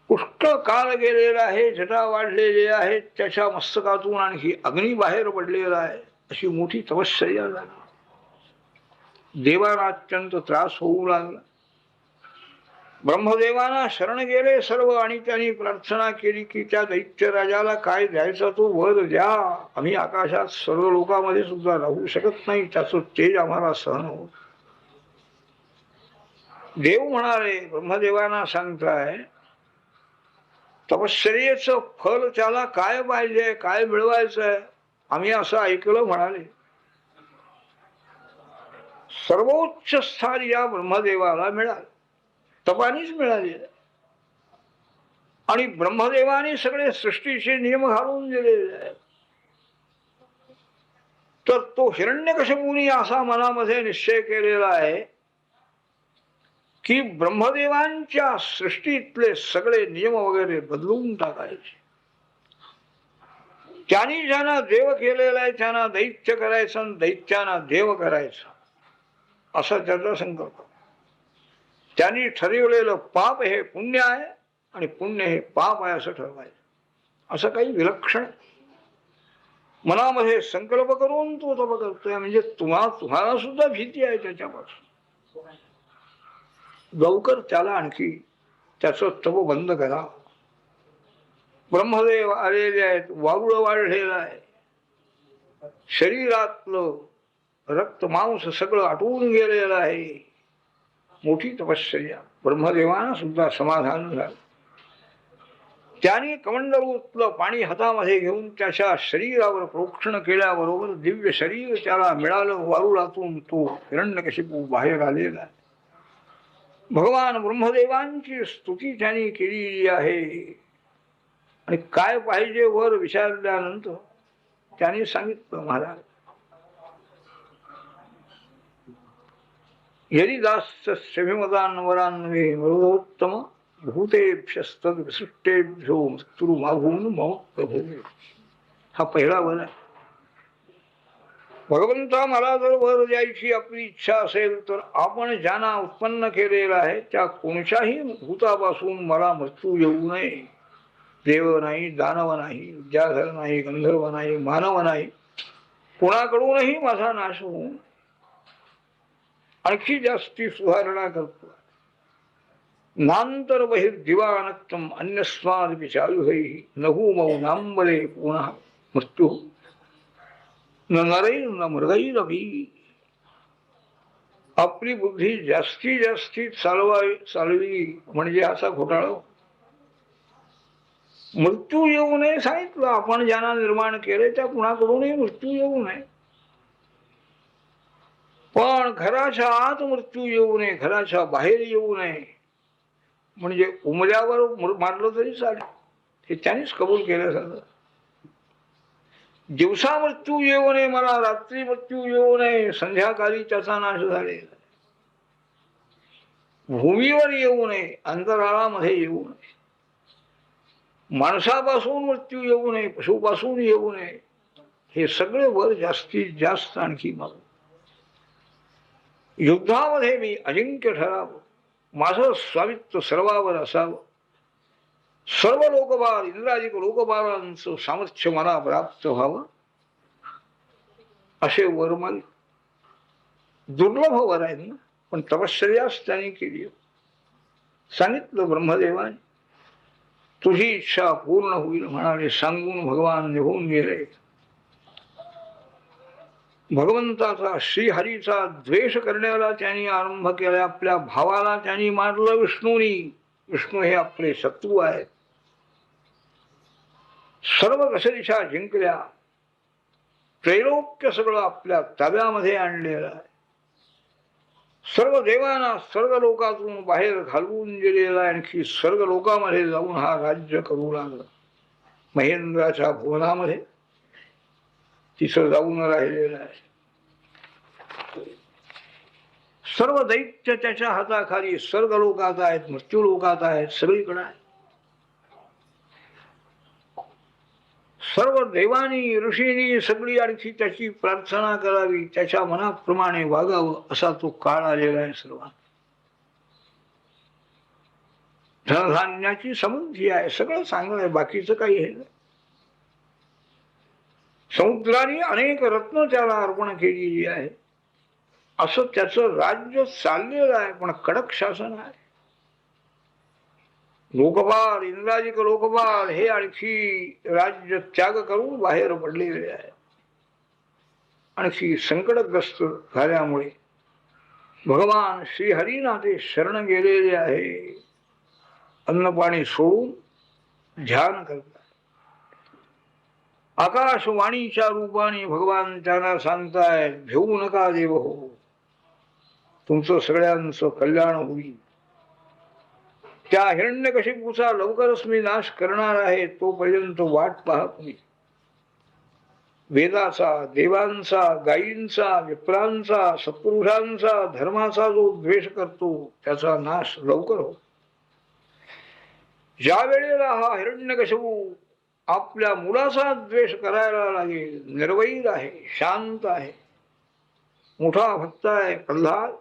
पुष्कळ काळ गेलेला आहे, जटा वाढलेले आहेत, त्याच्या मस्तकातून आणखी अग्नी बाहेर पडलेला आहे. अशी मोठी तपश्चर्या झाली. देवांना अत्यंत त्रास होऊ लागला. ब्रह्मदेवांना शरण गेले सर्व आणि त्यांनी प्रार्थना केली की त्या दैत्य राजाला काय द्यायचा तो वर द्या. आम्ही आकाशात सर्व लोकांमध्ये सुद्धा राहू शकत नाही, त्याचं तेज आम्हाला सहन होत. देव म्हणाले, ब्रह्मदेवांना सांगताय तपश्चर्येचं फल त्याला काय पाहिजे, काय मिळवायचंय. आम्ही असं ऐकलं म्हणाले. सर्वोच्च स्थान या ब्रह्मदेवाला मिळालं, तपानीच मिळाले. आणि ब्रह्मदेवाने सगळे सृष्टीचे नियम घालून दिलेले आहेत. तर तो हिरण्यकशिपुनी असा मनामध्ये निश्चय केलेला आहे की ब्रह्मदेवांच्या सृष्टीतले सगळे नियम वगैरे बदलून टाकायचे. त्यांनी ज्यांना देव केलेला आहे त्यांना दैत्य करायचं आणि दैत्यांना देव करायचं असा त्याचा संकल्प. त्यांनी ठरवलेलं पाप हे पुण्य आहे आणि पुण्य हे पाप आहे असं ठरवायचं. असं काही विलक्षण मनामध्ये संकल्प करून तो तप करतोय. म्हणजे तुम्हाला सुद्धा भीती आहे त्याच्यापासून. लवकर त्याला आणखी त्याचं तप बंद करा. ब्रह्मदेव आलेले आहेत, वारुळ वाढलेलं आहे, शरीरातलं रक्त मांस सगळं आटून गेलेलं आहे. मोठी तपश्चर्या. ब्रह्मदेवांना सुद्धा समाधान झालं. त्याने कमंडलूतलं पाणी हातामध्ये घेऊन त्याच्या शरीरावर प्रोक्षण केल्याबरोबर दिव्य शरीर त्याला मिळालं. वारुळातून तो हिरण्यकशिपू बाहेर आलेला आहे. भगवान ब्रह्मदेवांची स्तुती त्यांनी केलेली आहे. आणि काय पाहिजे वर विचारल्यानंतर त्यांनी सांगितलं, महाराज यदि दास्यभिमतान्वरान्वे मरुदोत्तम भूतेभ्यस्तद विसृष्टेभ्यो मृत्युर्माभून मम प्रभू. हा पहिला वर आहे. भगवंता मला जर वर द्यायची आपली इच्छा असेल तर आपण ज्यांना उत्पन्न केलेलं आहे त्या कोणत्याही भूतापासून मला मृत्यू येऊ नये. देव नाही, दानव नाही, विद्याधर नाही, गंधर्व नाही, मानव नाही, कोणाकडूनही माझा नाश होऊ आणखी जास्ती सुधारणा करतो. नांतर बहिर्दिवानक्तम अन्यस्मादपि चालुहैः नहू मौ नांबरे पुनः मृत्यू. न नरैर न मृगैरपि. आपली बुद्धी जास्तीत जास्ती चालवी म्हणजे असा घोटाळा. मृत्यू येऊ नये सांगितलं. आपण ज्यांना निर्माण केले त्या कुणाकडूनही मृत्यू येऊ नये. पण घराच्या आत मृत्यू येऊ नये, घराच्या बाहेर येऊ नये. म्हणजे उमऱ्यावर मारलं तरी चालेल, हे त्यानेच कबूल केलं सगळं. दिवसा मृत्यू येऊ नये मला, रात्री मृत्यू येऊ नये, संध्याकाळी त्याचा नाश झालेला. भूमीवर येऊ नये, अंतराळामध्ये येऊ नये. माणसापासून मृत्यू येऊ नये, पशुपासून येऊ नये. हे सगळे वर जास्तीत जास्त आणखी मागू. युद्धामध्ये मी अजिंक्य ठरावं, माझं स्वामित्व सर्वावर असावं. सर्व लोकपाल इंद्रादिक लोकपालांचं सामर्थ्य मला प्राप्त व्हावं असे वर माग. दुर्लभ वर आहेत ना, पण तपश्चर्याच त्यांनी केली. सांगितलं ब्रह्मदेवाने, तुझी इच्छा पूर्ण होईल म्हणाले. सांगून भगवान निघून गेले. भगवंताचा श्रीहरीचा द्वेष करण्याला त्यांनी आरंभ केला. आपल्या भावाला त्यांनी मारलं विष्णूनी. विष्णू हे आपले शत्रू आहेत. सर्व कसरीशा जिंकल्या. त्रैलोक्य सगळं आपल्या ताब्यामध्ये आणलेलं आहे. सर्व देवांना सर्व लोकातून बाहेर घालवून गेलेला. आणखी सर्व लोकांमध्ये जाऊन हा राज्य करू लागला. महेंद्राच्या भुवनामध्ये तिथं जाऊन राहिलेला आहे. सर्व दैत्य त्याच्या हाताखाली. स्वर्ग लोकात आहेत, मृत्यू लोकात आहेत, सगळीकडे आहेत. सर्व देवानी ऋषींनी सगळी आणखी त्याची प्रार्थना करावी, त्याच्या मनाप्रमाणे वागावं असा तो काळ आलेला आहे. सर्वांना धनधान्याची समृद्धी आहे, सगळं चांगलं आहे, बाकीचं काही हे नाही. समुद्राने अनेक रत्न त्याला अर्पण केलेली आहे. असं त्याचं राज्य चाललेलं आहे, पण कडक शासन आहे. लोकपाल इंद्राजिक लोकपाल हे आणखी राज्य त्याग करून बाहेर पडलेले आहे. आणखी संकटग्रस्त झाल्यामुळे भगवान श्रीहरीना ते शरण गेलेले आहे. अन्नपाणी सोडून ध्यान करतात. आकाशवाणीच्या रूपाने भगवान त्यांना सांगतायत, भिवू नका देव हो, तुमचं सगळ्यांचं कल्याण होईल. त्या हिरण्यकशिपूचा लवकरच मी नाश करणार आहे, तोपर्यंत वाट पहा तुम्ही. वेदाचा, देवांचा, गायींचा, विप्रांचा, सत्पुरुषांचा, धर्माचा जो द्वेष करतो त्याचा नाश लवकर हो. ज्या वेळेला हा हिरण्यकशिपू आपल्या मुलाचा द्वेष करायला लागेल, निर्वैर आहे, शांत आहे, मोठा भक्त आहे प्रल्हाद,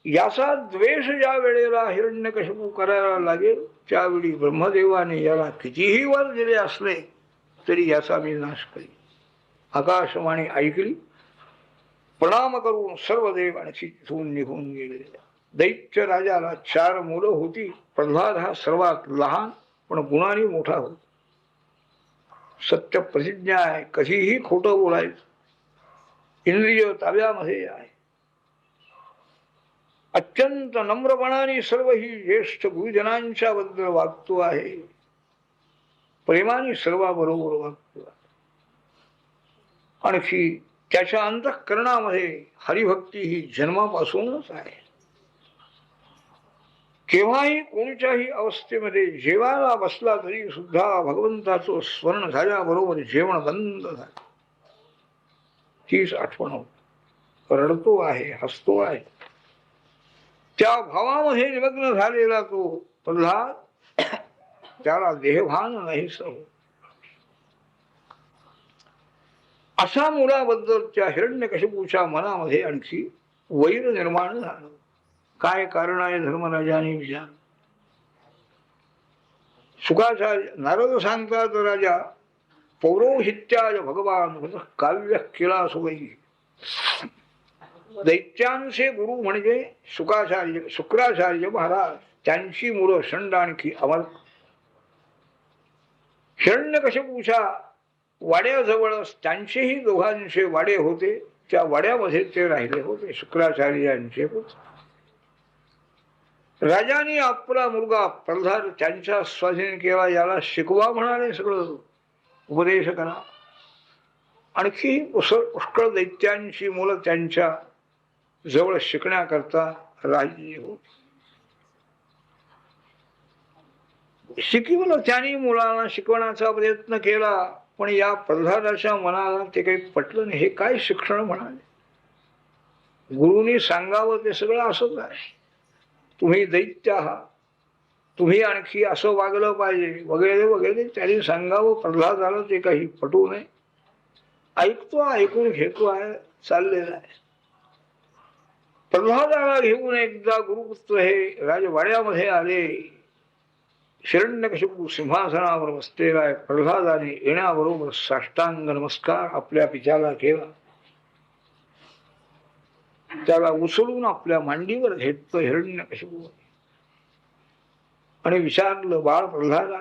याचा द्वेष ज्या वेळेला हिरण्यकशिपू करायला लागेल त्यावेळी ब्रह्मदेवाने याला कितीही वर दिले असले तरी याचा मी नाश करीन. आकाशवाणी ऐकली. प्रणाम करून सर्व देव आणखी तिथून निघून गेले. दैत्य राजाला 4 मुलं होती. प्रल्हाद हा सर्वात लहान पण गुणाने मोठा होता. सत्य प्रतिज्ञा आहे, कधीही खोटं बोलायचं. इंद्रिय ताब्यामध्ये आहे. अत्यंत नम्रपणाने सर्व ही ज्येष्ठ गुरुजनांच्या बद्दल वागतो आहे. प्रेमाने सर्वाबरोबर वागतो आहे. आणखी त्याच्या अंतःकरणामध्ये हरिभक्ती ही जन्मापासूनच आहे. केव्हाही कोणत्याही अवस्थेमध्ये जेवायला बसला तरी सुद्धा भगवंताचं स्मरण झाल्याबरोबर जेवण बंद झालं. तीच आठवण होत. रडतो आहे, हसतो आहे. त्या भावामध्ये निमग्न झालेला तो प्रल्हाद, त्याला देहभान नाही सह. अशा मुलाबद्दल त्या हिरण्यकशिपूच्या मनामध्ये आणखी वैर निर्माण झालं. काय कारण आहे धर्मराजाने विचार. शुकाचार्य नारद सांगतात, राजा पौरोहित्याय भगवान काव्य केला सुगई. दैत्यांचे गुरु म्हणजे शुक्राचार्य महाराज, त्यांची मुलं षंड आणखी अमर. हिरण्यकशिपूच्या वाड्याजवळच त्यांचेही दोघांचे वाडे होते. त्या वाड्यामध्ये ते राहिले होते. शुक्राचार्यांचे पुत्र. राजाने आपला मुलगा प्रल्हाद त्यांच्या स्वाधीन केला. याला शिकवा म्हणाले, सगळं उपदेश करा. आणखी पुष्कळ दैत्यांची मुलं त्यांच्या जवळ शिकण्याकरता राहिली होती. शिकवलं त्यांनी, मुलांना शिकवण्याचा प्रयत्न केला. पण या प्रल्हादाच्या मनाला ते काही पटलं नाही. हे काय शिक्षण म्हणाले. गुरुनी सांगावं ते सगळं असंच आहे. तुम्ही दैत्य आहात, तुम्ही आणखी असं वागलं पाहिजे वगैरे वगैरे त्यांनी सांगावं. प्रल्हादाला ते काही पटू नये. ऐकतो, ऐकून घेतो आहे, चाललेला आहे. प्रल्हादाला घेऊन एकदा गुरुपुत्र हे राजवाड्यामध्ये आले. हिरण्यकशिपू सिंहासनावर बसलेला आहे. प्रल्हादाने येण्याबरोबर साष्टांग नमस्कार आपल्या पित्याला केला. त्याला उचलून आपल्या मांडीवर घेतलं हिरण्यकशिपू आणि विचारलं, बाळ प्रल्हादा,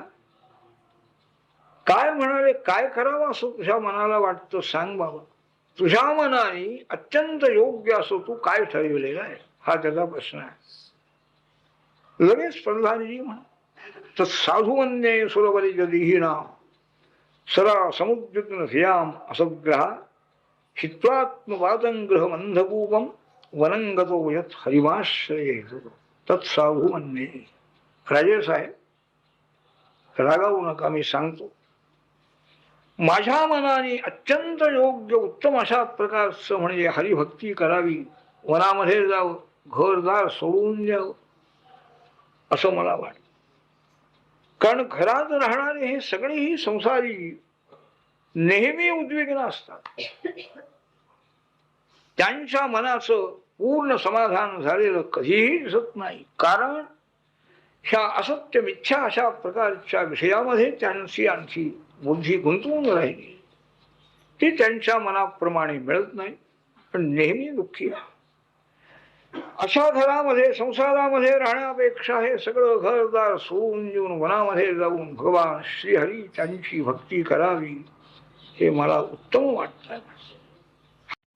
काय म्हणाले, काय करावं असं तुझ्या मनाला वाटतं, सांग बाबा. तुझ्या मनाने अत्यंत योग्य असं तू काय ठरविलेलं आहे, हा त्याचा प्रश्न आहे. लगेच प्रल्हादजी म्हणा, तर साधुवन्ये सुरवरी जदिहीना सरा समुद्युग्न धियाम असग्रहा हित्वात्मवादंग्रह मंधकूपम वनंगतो यत हरिमाश्रये तत्साधुवन्ये. राजे साहेब, रागावू नका, मी सांगतो. माझ्या मनाने अत्यंत योग्य उत्तम अशा प्रकारचं म्हणजे हरिभक्ती करावी, वनामध्ये जावं, घरदार सोडून द्यावं असं मला वाटतं. कारण घरात राहणारे हे सगळेही संसारी नेहमी उद्विग्न असतात. त्यांच्या मनाचं पूर्ण समाधान झालेलं कधीही दिसत नाही. कारण ह्या असत्य मिथ्या अशा प्रकारच्या विषयामध्ये त्यांची आणखी बुद्धी गुंतवून राहिली. ती त्यांच्या मनाप्रमाणे मिळत नाही, पण नेहमी दुःखी आहे. अशा घरामध्ये संसारामध्ये राहण्यापेक्षा हे सगळं घरदार सोडून देऊन वनामध्ये जाऊन भगवान श्रीहरी त्यांची भक्ती करावी हे मला उत्तम वाटतं.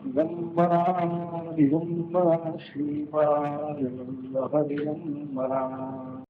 दिगंबरा दिगंबरा श्रीपाद वल्लभ दिगंबरा.